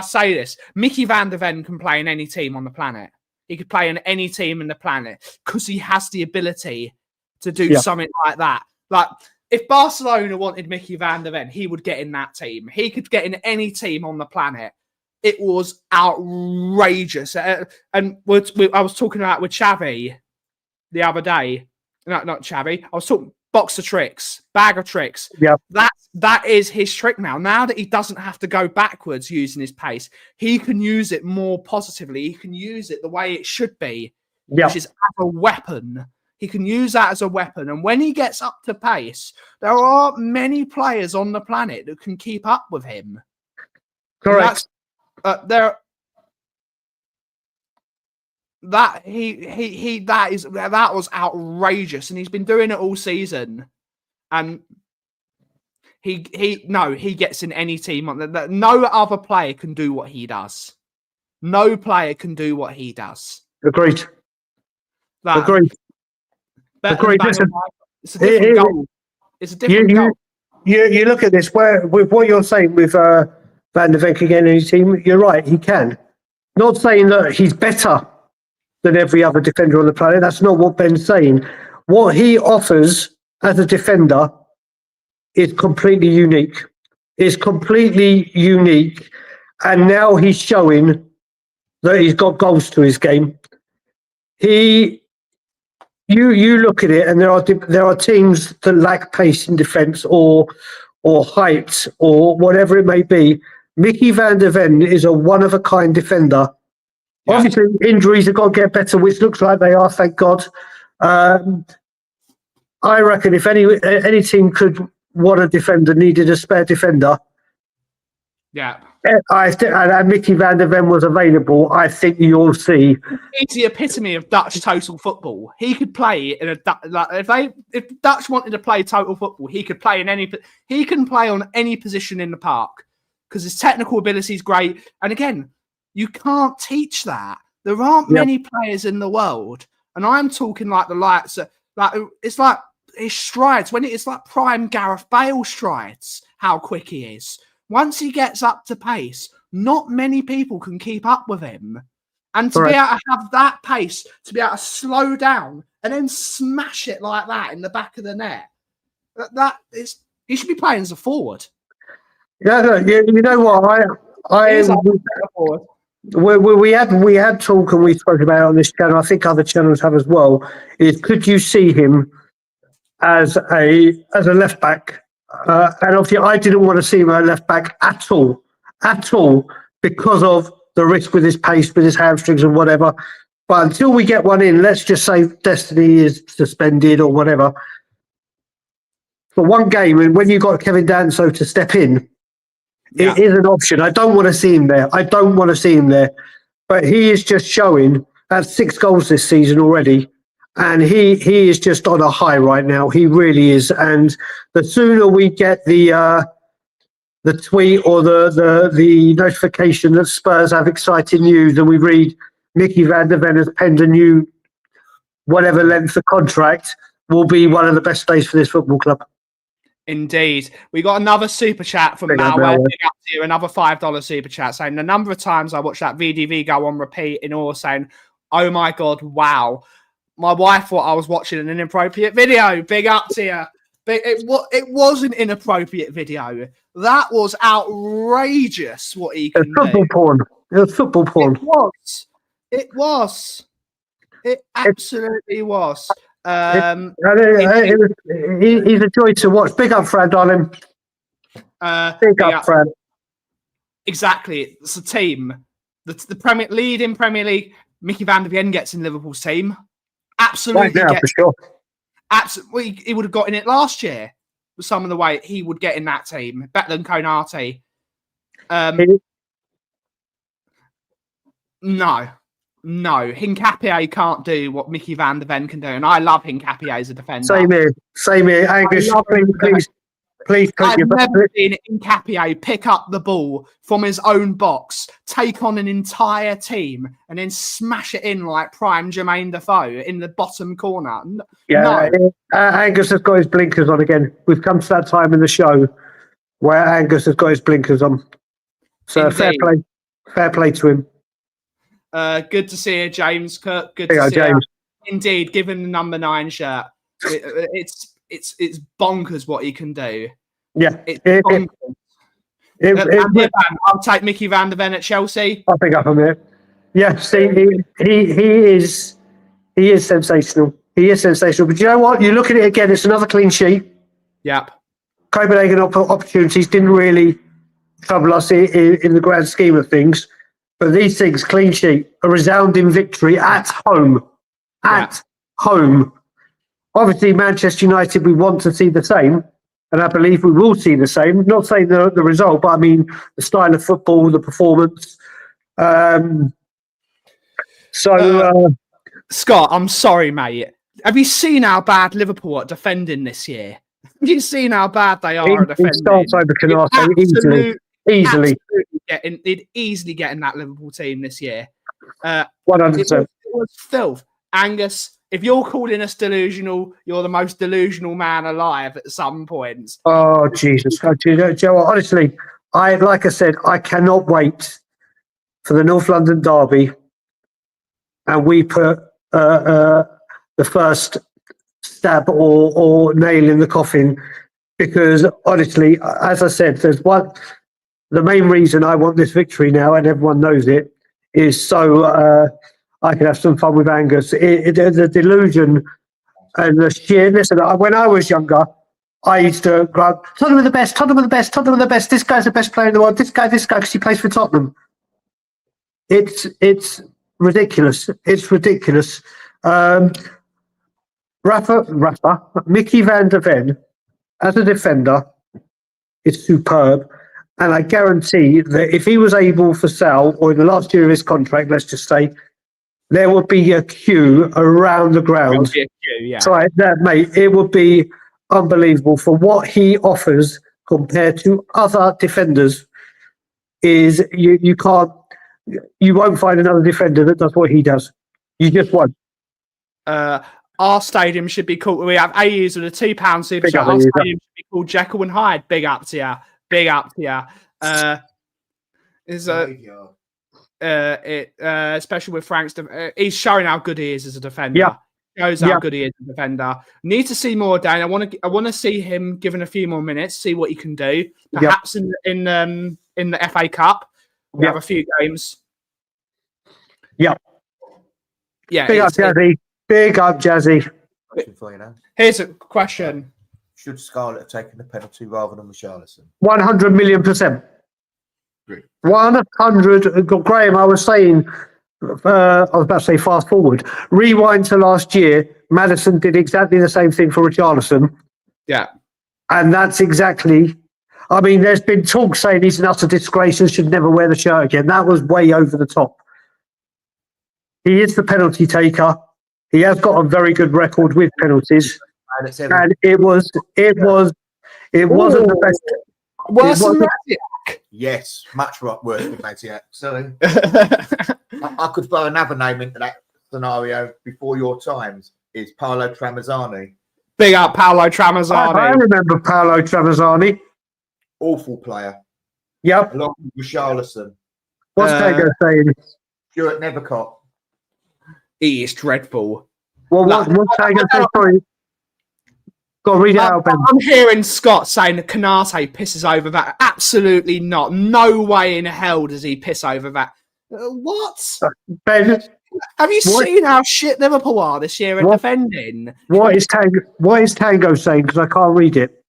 say this, Micky van der Ven can play in any team on the planet. He could play in any team in the planet because he has the ability to do something like that. Like, if Barcelona wanted Micky van der Ven, he would get in that team. He could get in any team on the planet. It was outrageous. And I was talking about with Xavi the other day. Not Xavi. I was talking box of tricks, bag of tricks. Yeah. That is his trick now. Now that he doesn't have to go backwards using his pace, he can use it more positively. He can use it the way it should be, which is as a weapon. He can use that as a weapon. And when he gets up to pace, there aren't many players on the planet that can keep up with him. Correct. That was outrageous, and he's been doing it all season. And he gets in any team. No other player can do what he does. No player can do what he does. Agreed. Agreed. It's a different goal. It's a different goal. You look at this, with what you're saying with Van der Ven again in his team, you're right, he can. Not saying that he's better than every other defender on the planet. That's not what Ben's saying. What he offers as a defender is completely unique. It's completely unique. And now he's showing that he's got goals to his game. You look at it, and there are teams that lack pace in defence or height or whatever it may be. Micky van der Ven is a one-of-a-kind defender. Yeah. Obviously, injuries have got to get better, which looks like they are, thank God. I reckon if any team could want a defender, needed a spare defender, and Micky van der Ven was available, I think you'll see. He's the epitome of Dutch total football. He could play in if Dutch wanted to play total football, he could play in any. He can play on any position in the park because his technical ability is great. And again, you can't teach that. There aren't many players in the world, and I'm talking like the likes of, it's like his strides it's like prime Gareth Bale strides. How quick he is. Once he gets up to pace, not many people can keep up with him. And to be able to have that pace, to be able to slow down and then smash it like that in the back of the net, he should be playing as a forward. Yeah, you know what? We had talk, and we spoke about it on this channel. I think other channels have as well. Is could you see him as a left back? And obviously, I didn't want to see him at left back at all, because of the risk with his pace, with his hamstrings and whatever. But until we get one in, let's just say Destiny is suspended or whatever for one game, and when you got Kevin Danso to step in, it is an option. I don't want to see him there. But he is just showing that 6 goals this season already. And he is just on a high right now. He really is. And the sooner we get the tweet or the notification that Spurs have exciting news, and we read Micky van der Ven has penned a new whatever length of contract, will be one of the best days for this football club. Indeed. We got another super chat from Malware. Big up to you. Another $5 super chat saying the number of times I watched that VDV go on repeat in awe, saying, "Oh my God, wow. My wife thought I was watching an inappropriate video." Big up to you. It was an inappropriate video. That was outrageous what he can do. Football porn. It was football porn. It was. It absolutely was. He's a joy to watch. Big up, Fran, darling. Big up, Fran. Exactly. It's a team. The leading Premier League, Micky van der Ven gets in Liverpool's team. Absolutely. Right now, for sure. Absolutely. He would have got in it last year with some of the way he would get in that team. Better than Konate. No. Hincapié can't do what Micky van der Ven can do. And I love Hincapié as a defender. Same here. Angus, please I've never seen Hincapié pick up the ball from his own box, take on an entire team, and then smash it in like prime Jermaine Defoe in the bottom corner. Angus has got his blinkers on again. We've come to that time in the show where Angus has got his blinkers on. So fair play to him. Good to see you, James Cook. Good to see James. you. Indeed, given the number 9 shirt, it's bonkers what he can do. Yeah, it's bonkers. I'll take Micky van der Ven at Chelsea. I'll pick up on it. Yeah, see, he is sensational. He is sensational. But you know what? You look at it again, it's another clean sheet. Yep. Copenhagen opportunities didn't really trouble us in the grand scheme of things. But these things, clean sheet, a resounding victory at home. At home. Obviously, Manchester United, we want to see the same. And I believe we will see the same. Not saying the result, but I mean the style of football, the performance. Scott, I'm sorry, mate. Have you seen how bad Liverpool are defending this year? Have you seen how bad they are at defending? Starts over Canate easily. They'd easily get in that Liverpool team this year. 100%. It was filth. Angus, if you're calling us delusional, you're the most delusional man alive at some points. Oh, Jesus. Joe, honestly, like I said, I cannot wait for the North London derby, and we put the first stab or nail in the coffin, because honestly, as I said, the main reason I want this victory now, and everyone knows it, is so I can have some fun with Angus. The delusion and the sheer. Listen, when I was younger, I used to go, Tottenham are the best, Tottenham are the best, Tottenham are the best. This guy's the best player in the world. This guy, because he plays for Tottenham. It's ridiculous. It's ridiculous. Micky van der Ven, as a defender, is superb. And I guarantee that if he was able for sale, or in the last year of his contract, let's just say, there would be a queue around the ground. There would be a queue, yeah. So, mate, it would be unbelievable for what he offers compared to other defenders. Is you won't find another defender that does what he does. You just won't. Our stadium should be called. We have AUs with a £2 super chat. Our stadium should be called Jekyll and Hyde. Big up to you. Big up to you. Especially with Frank's, he's showing how good he is as a defender. Yeah. Shows how good he is as a defender. Need to see more, Dan. I want to see him given a few more minutes, see what he can do. Perhaps in the FA Cup, we have a few games. Yeah. Yeah. Big up, Jazzy. Big up, Jazzy. Here's a question. Should Scarlett have taken the penalty rather than Richarlison? 100 million%. 100. Graham, I was saying, I was about to say fast forward. Rewind to last year, Maddison did exactly the same thing for Richarlison. Yeah. And that's exactly, I mean, there's been talk saying he's an utter disgrace and should never wear the shirt again. That was way over the top. He is the penalty taker. He has got a very good record with penalties. And it wasn't the best. Worse than Maziak? Yes, much worse than Maziak. Sorry. I could throw another name into that scenario before your times. Is Paolo Tramezzani. Big up Paolo Tramezzani. I remember Paolo Tramezzani. Awful player. Yep. Along with Richarlison. What's Tango saying? Stuart Nethercott. He is dreadful. Well, what's Tango saying? Sorry. Go on, read it out, Ben. I'm hearing Scott saying that Canate pisses over that. Absolutely not. No way in hell does he piss over that. What? Ben, have you seen how shit Liverpool are this year at defending? What is Tango saying? Because I can't read it.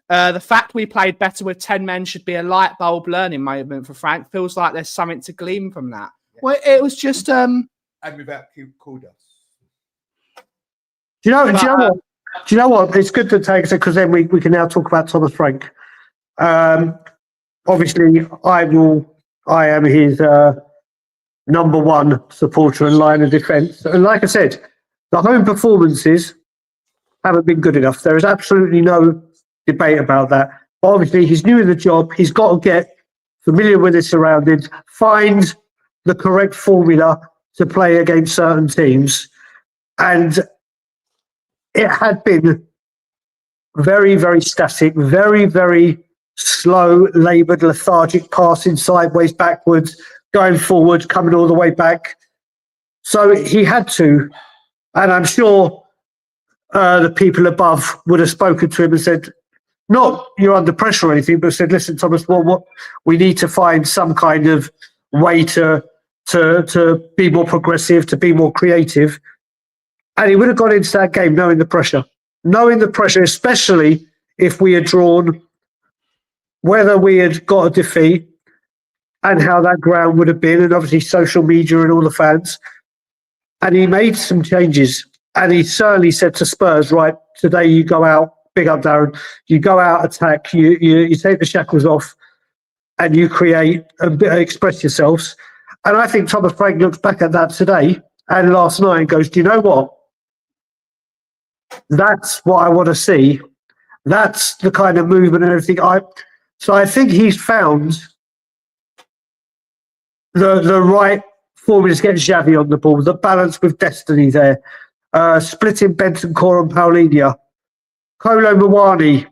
The fact we played better with 10 men should be a light bulb learning moment for Frank. Feels like there's something to glean from that. Yeah. Well, it was just... And without Kudas. Do you know what? Do you know what? It's good to take it because then we can now talk about Thomas Frank. Obviously, I am his number one supporter and line of defence. And like I said, the home performances haven't been good enough. There is absolutely no debate about that. But obviously, he's new in the job. He's got to get familiar with his surroundings, find the correct formula to play against certain teams. And it had been very, very static, very, very slow, laboured, lethargic passing sideways, backwards, going forward, coming all the way back. So he had to, and I'm sure the people above would have spoken to him and said, not you're under pressure or anything, but said, listen, Thomas, what we need to find some kind of way to be more progressive, to be more creative. And he would have gone into that game knowing the pressure, especially if we had drawn, whether we had got a defeat and how that ground would have been, and obviously social media and all the fans. And he made some changes. And he certainly said to Spurs, right, today you go out, big up Darren, you go out, attack, you take the shackles off and you create and express yourselves. And I think Thomas Frank looks back at that today and last night and goes, do you know what? That's what I want to see. That's the kind of movement and everything. So I think he's found the right formula to get Xavi on the ball, the balance with destiny there. Splitting Bentancur and Paulinho. Kolo Muani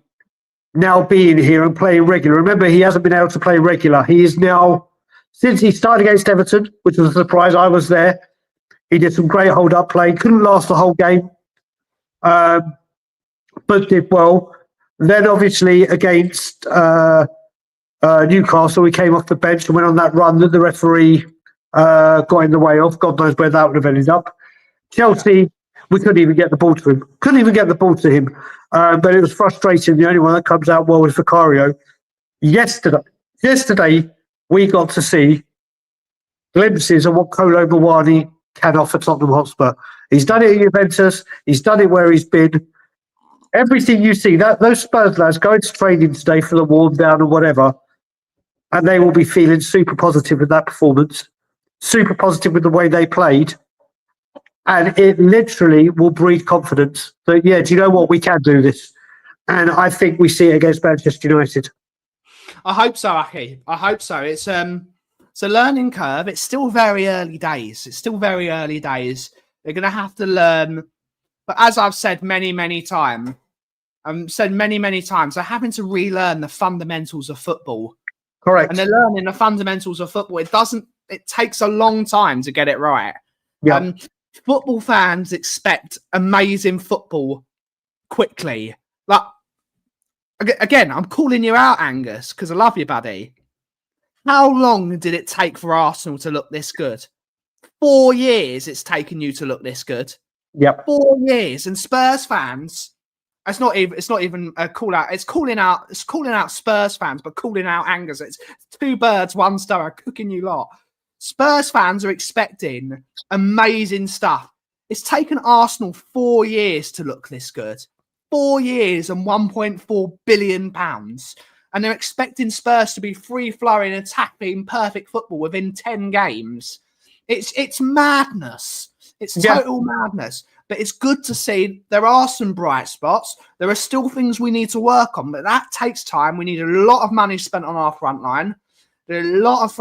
now being here and playing regular. Remember, he hasn't been able to play regular. He is now, since he started against Everton, which was a surprise, I was there. He did some great hold-up play. Couldn't last the whole game, but did well. Then, obviously, against Newcastle, he came off the bench and went on that run that the referee got in the way of. God knows where that would have ended up. Chelsea, we couldn't even get the ball to him. But it was frustrating. The only one that comes out well was Vicario. Yesterday, we got to see glimpses of what Kolo Muani can offer Tottenham Hotspur. He's done it at Juventus. He's done it where he's been. Everything you see, those Spurs lads go into training today for the warm down or whatever, and they will be feeling super positive with that performance, super positive with the way they played. And it literally will breed confidence that, yeah, do you know what? We can do this. And I think we see it against Manchester United. I hope so, Aki. I hope so. It's a learning curve. It's still very early days. They're going to have to learn. But as I've said many times, they're having to relearn the fundamentals of football. Correct. And they're learning the fundamentals of football. It takes a long time to get it right. Yeah. Football fans expect amazing football quickly. Like, again, I'm calling you out, Angus, because I love you, buddy. How long did it take for Arsenal to look this good? 4 years it's taken you to look this good. Yep. 4 years. And Spurs fans, it's not even a call out. It's calling out Spurs fans, but calling out Angus. It's two birds, one star, cooking you lot. Spurs fans are expecting amazing stuff. It's taken Arsenal 4 years to look this good. 4 years and £1.4 billion. And they're expecting Spurs to be free-flowing, attacking, perfect football within 10 games. It's madness. It's total madness. But it's good to see there are some bright spots. There are still things we need to work on, but that takes time. We need a lot of money spent on our front line. There's a lot of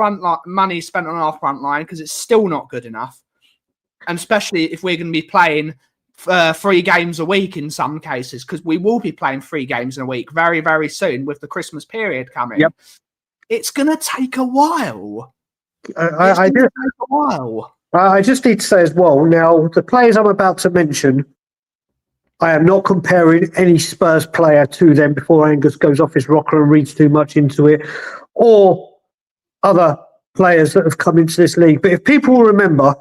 money spent on our front line because it's still not good enough. And especially if we're going to be playing 3 games a week in some cases, because we will be playing 3 games in a week very, very soon with the Christmas period coming. Yep. It's going to take a while. I just need to say as well, now, the players I'm about to mention, I am not comparing any Spurs player to them before Angus goes off his rocker and reads too much into it, or other players that have come into this league. But if people will remember,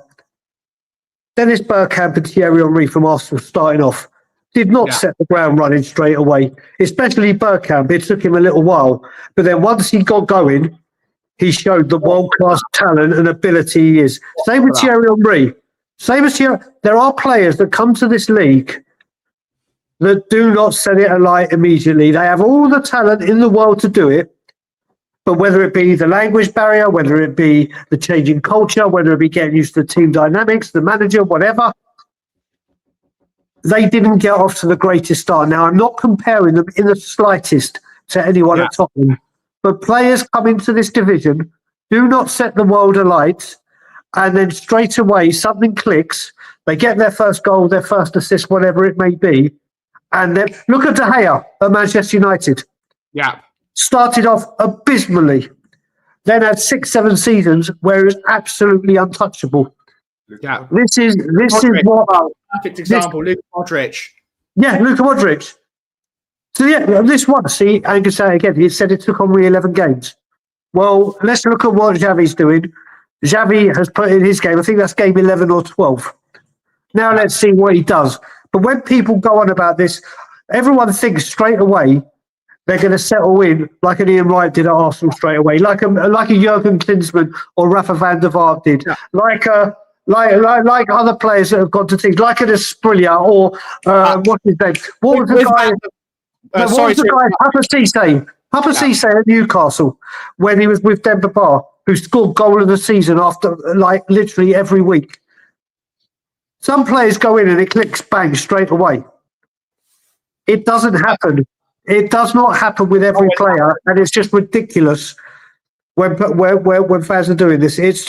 Dennis Bergkamp and Thierry Henry from Arsenal starting off did not set the ground running straight away, especially Bergkamp. It took him a little while. But then once he got going, he showed the world-class talent and ability he is. Same with Thierry Henry. There are players that come to this league that do not set it alight immediately. They have all the talent in the world to do it, but whether it be the language barrier, whether it be the changing culture, whether it be getting used to the team dynamics, the manager, whatever, they didn't get off to the greatest start. Now, I'm not comparing them in the slightest to anyone at Tottenham, but players come into this division, do not set the world alight, and then straight away something clicks. They get their first goal, their first assist, whatever it may be, and then look at De Gea at Manchester United. Yeah. started off abysmally, then had 6-7 seasons where he was absolutely untouchable. Yeah. This is what perfect example. Luka Modric. Yeah, Luka Modric. So yeah, this one. See, I can say it again. He said it took only 11 games. Well, let's look at what Xavi's doing. Xavi has put in his game. I think that's game 11 or 12. Now let's see what he does. But when people go on about this, everyone thinks straight away they're going to settle in like an Ian Wright did at Arsenal straight away, like a Jurgen Klinsmann or Rafa van der Vaart did, like other players that have gone to teams, like an Asprilla or what's his name? What was the guy? Papa Cisse. Papa Cisse at Newcastle when he was with Denver Bar, who scored goal of the season after literally every week. Some players go in and it clicks bang straight away. It doesn't happen. It does not happen with every player, and it's just ridiculous when fans are doing this. It's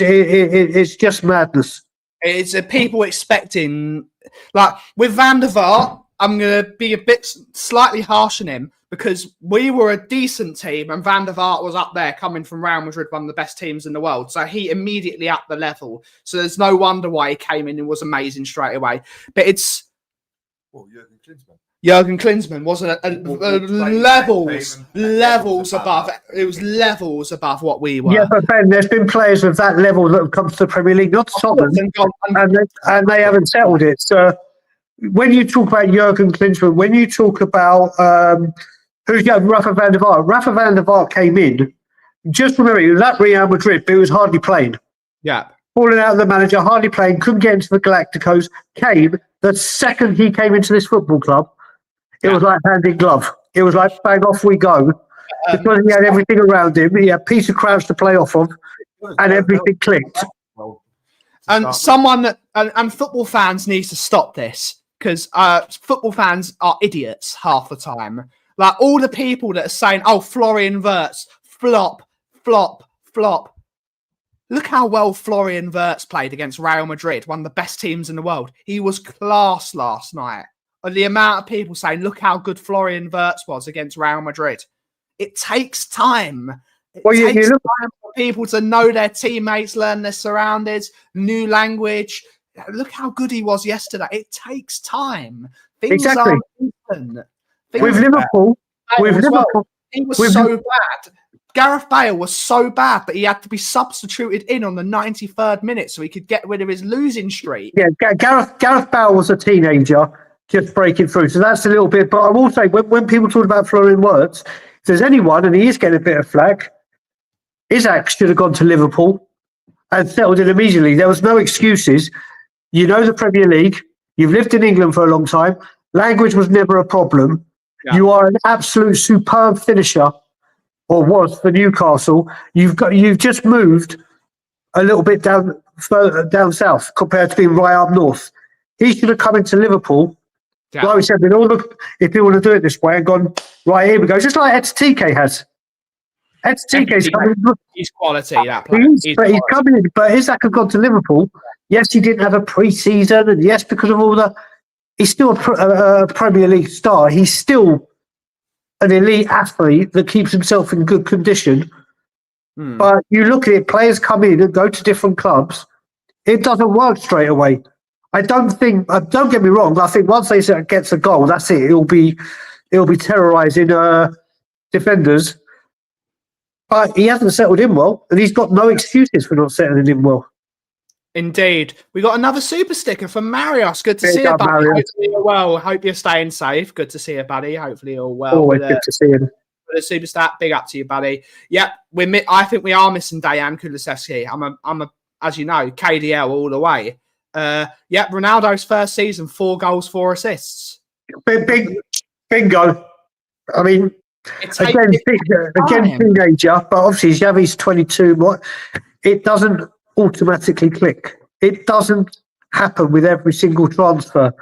just madness. It's people expecting, like with Van der Vaart, I'm going to be a bit slightly harsh on him because we were a decent team and Van der Vaart was up there coming from Real Madrid, one of the best teams in the world. So he immediately upped the level. So there's no wonder why he came in and was amazing straight away. But it's... Well, Jurgen Klinsmann. Jurgen Klinsmann wasn't levels above. It was levels above what we were. Yeah, but Ben, there's been players of that level that have come to the Premier League, not Tottenham, and they haven't settled it. So when you talk about Jurgen Klinsmann, when you talk about Rafa van der Vaart, Rafa van der Vaart came in. Just remember, he was at Real Madrid, but he was hardly playing. Yeah. Falling out of the manager, hardly playing, couldn't get into the Galacticos, came. The second he came into this football club, it was like hand in glove. It was like, bang, off we go. Because he had everything around him. He had Peter Crouch to play off of, and everything clicked. And and football fans need to stop this because football fans are idiots half the time. Like all the people that are saying, oh, Florian Wirtz, flop, flop, flop. Look how well Florian Wirtz played against Real Madrid, one of the best teams in the world. He was class last night. And the amount of people saying, look how good Florian Wirtz was against Real Madrid. It takes time. It takes time for people to know their teammates, learn their surroundings, new language. Look how good he was yesterday. It takes time. Things aren't instant. With Liverpool, he was so bad. Gareth Bale was so bad that he had to be substituted in on the 93rd minute so he could get rid of his losing streak. Yeah, Gareth Bale was a teenager just breaking through. So that's a little bit. But I will say, when people talk about Florian Wirtz, if there's anyone, and he is getting a bit of flack, Isaac should have gone to Liverpool and settled in immediately. There was no excuses. You know the Premier League. You've lived in England for a long time. Language was never a problem. Yeah. You are an absolute superb finisher. Or was for Newcastle. You've just moved a little bit further down south compared to being right up north. He should have come into Liverpool. Yeah. Like we said, if you want to do it this way, and gone right here we go, just like Etitike has. Etitike's coming. He's quality. That player. He's coming in. But Isaac had gone to Liverpool. Yes, he didn't have a pre-season, and yes, because of all he's still a Premier League star. He's still an elite athlete that keeps himself in good condition. But you look at it, players come in and go to different clubs. It doesn't work straight away. I don't get me wrong. I think once they gets a goal, that's it. It'll be terrorising defenders. But he hasn't settled in well, and he's got no excuses for not settling in well. Indeed. We got another super sticker from Marius. Good to see you, buddy. Hopefully you're well. Hope you're staying safe. Good to see you, buddy. Hopefully you're well. Always good to see you. With a super stat, big up to you, buddy. Yep, I think we are missing Dejan Kulusevski. I'm a, as you know, KDL all the way. Ronaldo's first season, 4 goals, 4 assists. Bingo. I mean, again, teenager, but obviously Xavi's 22. It doesn't automatically click. It doesn't happen with every single transfer.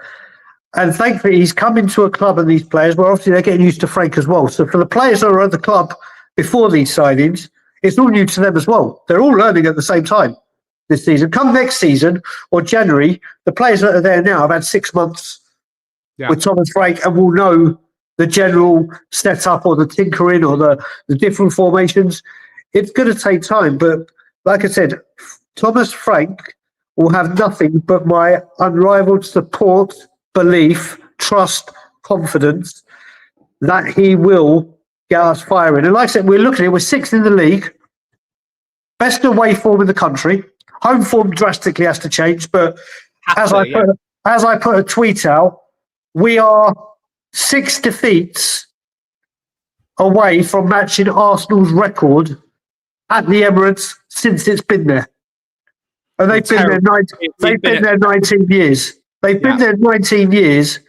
And thankfully, he's come into a club and these players, well, obviously they're getting used to Frank as well. So for the players that are at the club before these signings, it's all new to them as well. They're all learning at the same time this season. Come next season or January, the players that are there now have had 6 months with Thomas Frank and will know the general setup or the tinkering or the different formations. It's going to take time. But like I said, Thomas Frank will have nothing but my unrivaled support, belief, trust, confidence that he will get us firing. And like I said, we're looking at it, we're sixth in the league, best away form in the country. Home form drastically has to change, but as I put a tweet out, we are 6 defeats away from matching Arsenal's record at the Emirates since it's been there. And they've been there 19 years. They've been there 19 years,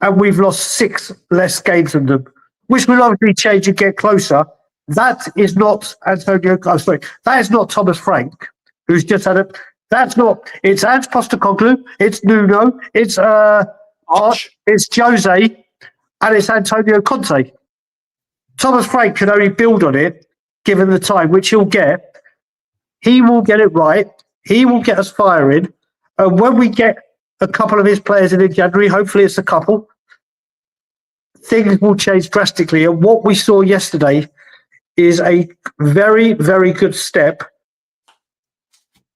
and we've lost 6 less games than them, which will obviously change and get closer. That is not Antonio. I'm sorry. That is not Thomas Frank, who's just had a. That's not. It's Ange Postecoglou. It's Nuno. It's it's Jose, and it's Antonio Conte. Thomas Frank can only build on it, given the time, which he'll get. He will get it right. He will get us firing. And when we get a couple of his players in January, hopefully it's a couple, things will change drastically. And what we saw yesterday is a very, very good step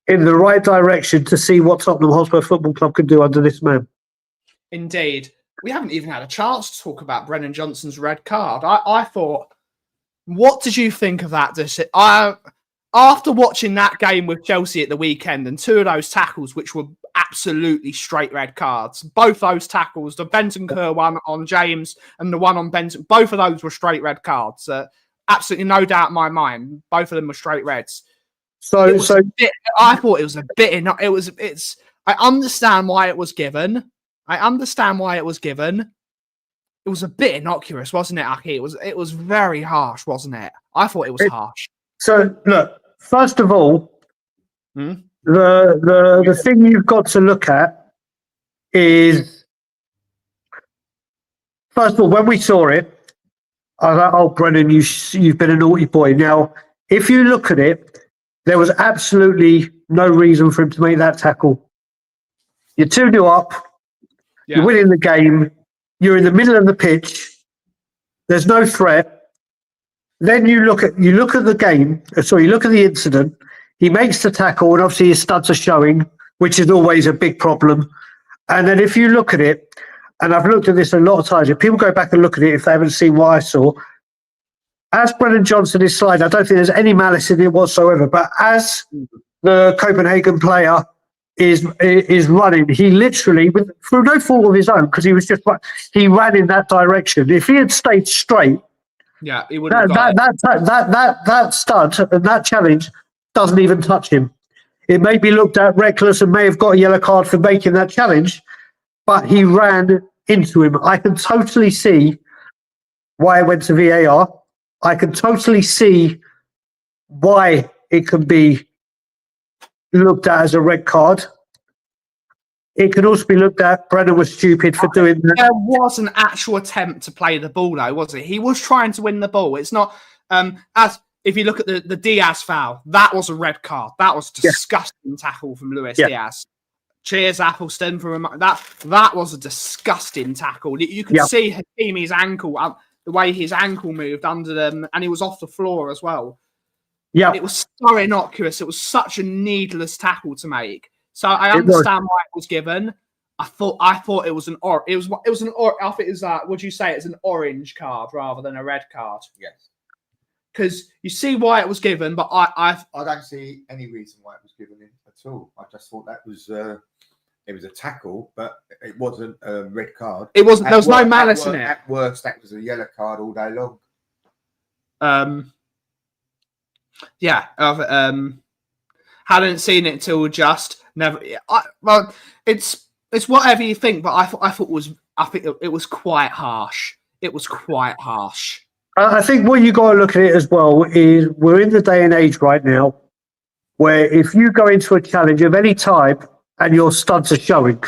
in the right direction to see what Tottenham Hotspur Football Club can do under this man. Indeed. We haven't even had a chance to talk about Brennan Johnson's red card. I thought, what did you think of that? After watching that game with Chelsea at the weekend and 2 of those tackles, which were absolutely straight red cards, both those tackles, the Bentancur one on James and the one on Benton, both of those were straight red cards. Absolutely no doubt in my mind. Both of them were straight reds. I thought it was a bit. I understand why it was given. It was a bit innocuous, wasn't it, Aki? It was very harsh, wasn't it? I thought it was harsh. So look, first of all, the thing you've got to look at is, first of all, when we saw it, I was like, "Oh, Brennan, you've been a naughty boy." Now, if you look at it, there was absolutely no reason for him to make that tackle. You're 2-0 up. Yeah. You're winning the game. You're in the middle of the pitch. There's no threat. Then you look at the game. Sorry, you look at the incident. He makes the tackle, and obviously his studs are showing, which is always a big problem. And then if you look at it, and I've looked at this a lot of times, if people go back and look at it, if they haven't seen what I saw, as Brennan Johnson is sliding, I don't think there's any malice in it whatsoever. But as the Copenhagen player is running, he literally, through no fault of his own, because he ran in that direction. If he had stayed straight, yeah, he would have got that stud and that challenge doesn't even touch him. It may be looked at reckless and may have got a yellow card for making that challenge, but he ran into him. I can totally see why it went to VAR. I can totally see why it can be looked at as a red card. It can also be looked at Brennan was stupid for doing that. There was an actual attempt to play the ball, though, was it? He was trying to win the ball. It's not as if you look at the Diaz foul, that was a red card. That was a disgusting tackle from Luis Diaz. Cheers, Athelston, for that was a disgusting tackle. You could see Hakimi's ankle, the way his ankle moved under them, and he was off the floor as well. Yeah, it was so innocuous. It was such a needless tackle to make. So I understand why it was given. I thought it was an I think it was would you say it's an orange card rather than a red card? Yes. Because you see why it was given, but I don't see any reason why it was given at all. I just thought that was it was a tackle, but it wasn't a red card. It wasn't. There was no malice in it. At worst, that was a yellow card all day long. Yeah. Hadn't seen it till just never. Well, it's whatever you think, but I thought it was quite harsh. It was quite harsh. I think what you got to look at it as well is we're in the day and age right now where if you go into a challenge of any type and your studs are showing,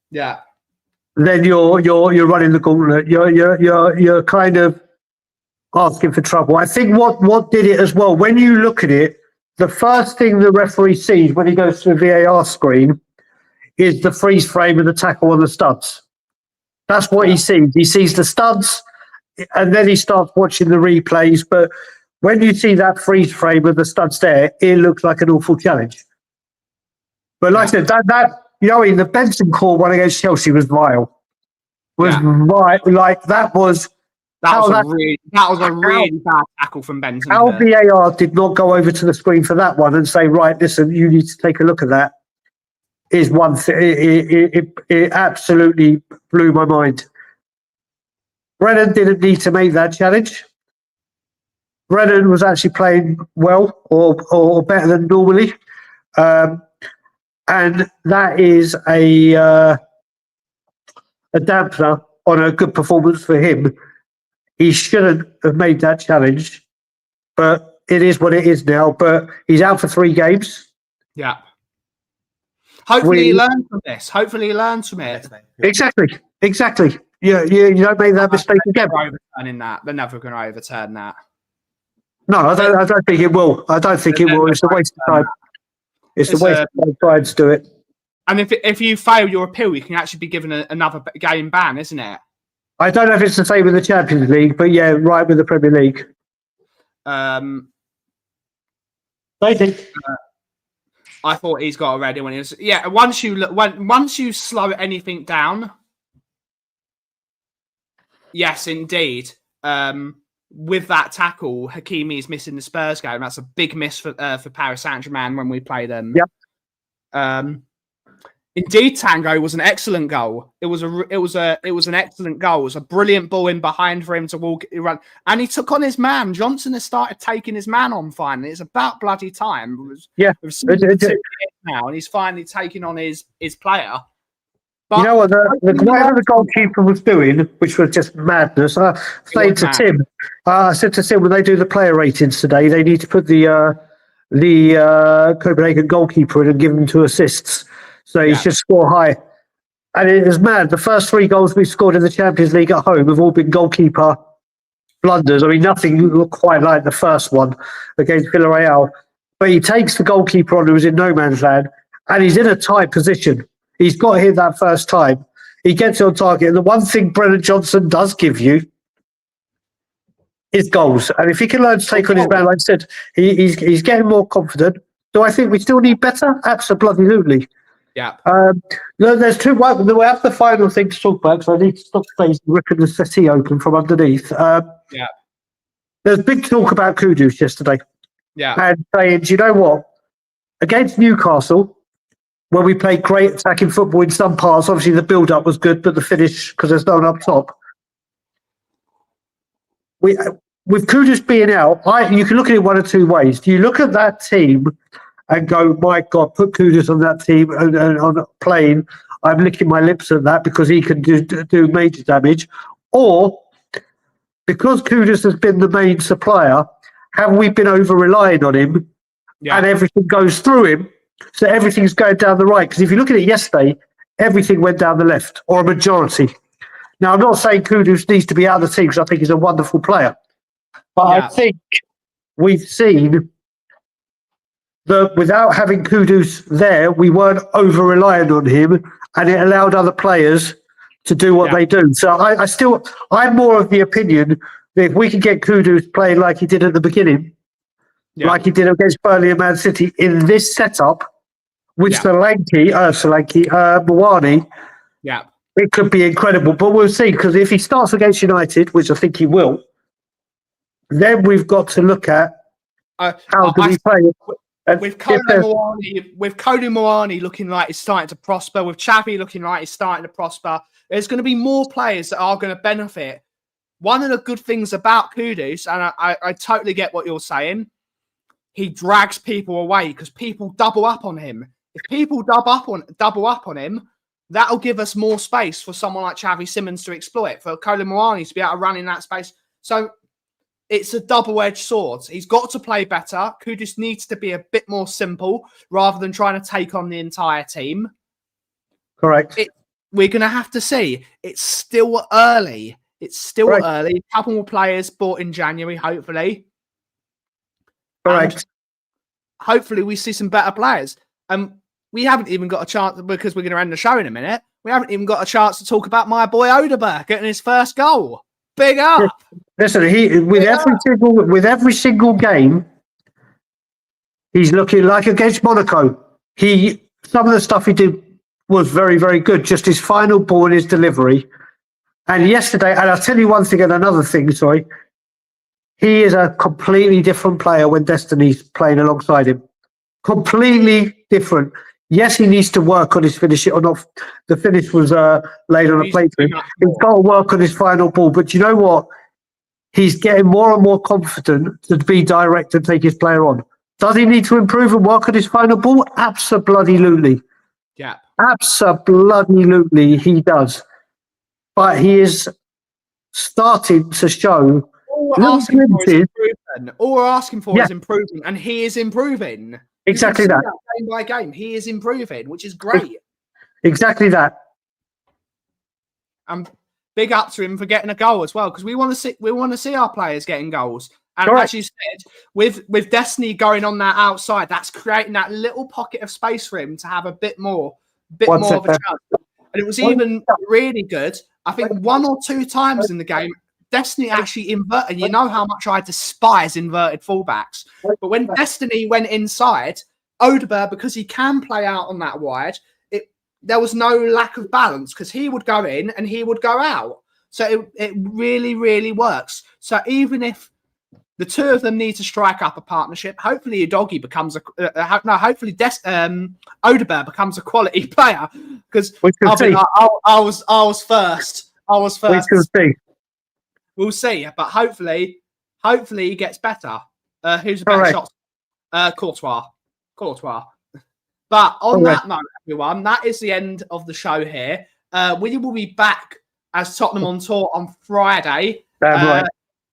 then you're running the gauntlet. You're kind of asking for trouble. I think what did it as well, when you look at it, the first thing the referee sees when he goes to the VAR screen is the freeze frame of the tackle on the studs. That's what he sees. He sees the studs, and then he starts watching the replays. But when you see that freeze frame of the studs there, it looks like an awful challenge. But like I said, that the Benson call one against Chelsea was vile. That was a really bad tackle from Benson. How VAR did not go over to the screen for that one and say, right, listen, you need to take a look at that, is one thing. It absolutely blew my mind. Brennan didn't need to make that challenge. Brennan was actually playing well or better than normally. And that is a dampener on a good performance for him. He shouldn't have made that challenge, but it is what it is now. But he's out for 3 games. Yeah. Hopefully he learns from this. Hopefully he learns from it. Exactly. You don't make that mistake again. They're never going to overturn that. No, I don't think it will. I don't think it will. It's a waste of time. It's a waste of time trying to do it. And if you fail your appeal, you can actually be given another game ban, isn't it? I don't know if it's the same with the Champions League, but yeah, right with the Premier League. I thought he's got already when he was. Yeah, once you slow anything down, yes, indeed. With that tackle, Hakimi is missing the Spurs game. That's a big miss for Paris Saint-Germain when we play them. Yeah. Indeed, Tango was an excellent goal. It was an excellent goal. It was a brilliant ball in behind for him to run, and he took on his man. Johnson has started taking his man on finally. It's about bloody time. We've seen now, and he's finally taking on his player. But you know what? Whatever the goalkeeper was doing, which was just madness. I said to Tim, when they do the player ratings today, they need to put the Copenhagen goalkeeper in and give him 2 assists. So he's just score high. And it is mad. The first 3 goals we scored in the Champions League at home have all been goalkeeper blunders. I mean, nothing looked quite like the first one against Villarreal. But he takes the goalkeeper on who was in no man's land, and he's in a tight position. He's got hit that first time. He gets it on target. And the one thing Brennan Johnson does give you is goals. And if he can learn to take on his man, like I said, he's getting more confident. Do I think we still need better? Absolutely. Yeah. There's 2. We have the final thing to talk about, because I need to stop ripping the settee open from underneath. There's big talk about Kudus yesterday. Yeah. And saying, do you know what? Against Newcastle, where we played great attacking football in some parts, obviously the build-up was good, but the finish, because there's no one up top. With Kudus being out, you can look at it one of 2 ways. Do you look at that team and go, my God, put Kudus on that team and on a plane? I'm licking my lips at that because he can do major damage. Or, because Kudus has been the main supplier, have we been over-relying on him and everything goes through him? So everything's going down the right. Because if you look at it yesterday, everything went down the left, or a majority. Now, I'm not saying Kudus needs to be out of the team, because I think he's a wonderful player. But I think we've seen that without having Kudus there, we weren't over-reliant on him, and it allowed other players to do what they do. So I'm more of the opinion that if we can get Kudus playing like he did at the beginning, like he did against Burnley and Man City, in this setup, with Mawani, it could be incredible. But we'll see, because if he starts against United, which I think he will, then we've got to look at how do we play. With Kolo Muani looking like he's starting to prosper, with Xavi looking like he's starting to prosper, there's going to be more players that are going to benefit. One of the good things about Kudus, and I totally get what you're saying, he drags people away because people double up on him. If people double up on him, that'll give us more space for someone like Xavi Simons to exploit, for Kolo Muani to be able to run in that space. So it's a double-edged sword. He's got to play better. Kudus needs to be a bit more simple rather than trying to take on the entire team. Correct. We're going to have to see. It's still early. Early. A couple more players bought in January, hopefully. Correct. And hopefully we see some better players. We haven't even got a chance, because we're going to end the show in a minute. We haven't even got a chance to talk about my boy Odeberg getting his first goal. Big up. Listen, with every single game, he's looking like against Monaco. Some of the stuff he did was very, very good. Just his final ball and his delivery. And yesterday, and I'll tell you one thing and another thing, sorry. He is a completely different player when Destiny's playing alongside him. Completely different. Yes, he needs to work on his finish. Or not, the finish was laid on a plate for him. He's got to work on his final ball. But you know what? He's getting more and more confident to be direct and take his player on. Does he need to improve and work on his final ball? Absolutely. Yeah. Absolutely, he does. But he is starting to show. All we're asking for is improvement. All we're asking for is improvement, and he is improving. Exactly that. Game by game, he is improving, which is great. Exactly that. And big up to him for getting a goal as well, because we want to see our players getting goals. And Correct. as you said, with Destiny going on that outside, that's creating that little pocket of space for him to have a bit more of a chance. And it was even really good. I think 1 or 2 times in the game, Destiny actually inverted. You know how much I despise inverted fullbacks. But when Destiny went inside, Odeberg, because he can play out on that wide, there was no lack of balance because he would go in and he would go out. So it really, really works. So even if the two of them need to strike up a partnership, hopefully Odeberg becomes a quality player, because I was first. We'll see, but hopefully he gets better. Who's a better shot? Courtois. But on that note, everyone, that is the end of the show here. We will be back as Tottenham on tour on Friday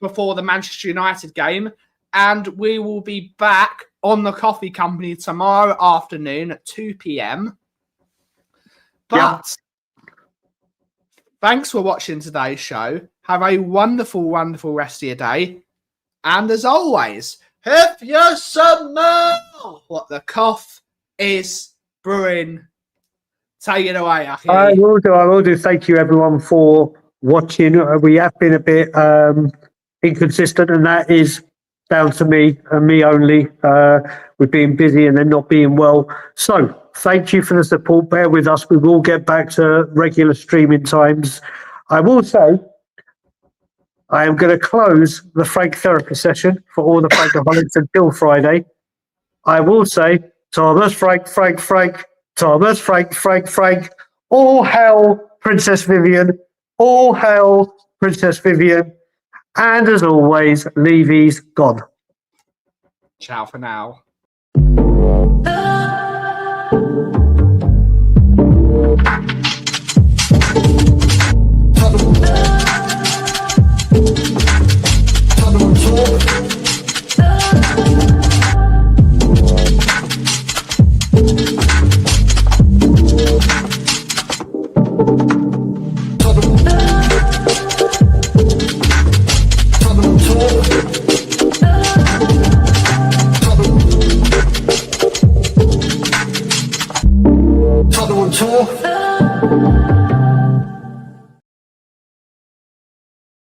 before the Manchester United game, and we will be back on the Coffee Company tomorrow afternoon at 2 p.m. But thanks for watching today's show. Have a wonderful, wonderful rest of your day. And as always, if you smell what the Kauff is brewing, take it away, Aki. I will do. Thank you, everyone, for watching. We have been a bit inconsistent, and that is down to me and me only. With being busy and then not being well. So thank you for the support. Bear with us. We will get back to regular streaming times. I will say, I am going to close the Frank therapy session for all the Frankaholics until Friday. I will say, Thomas, Frank, Thomas, Frank, all hail Princess Vivian, all hail Princess Vivian, and as always, Levy's gone. Ciao for now. Tottenham Talk.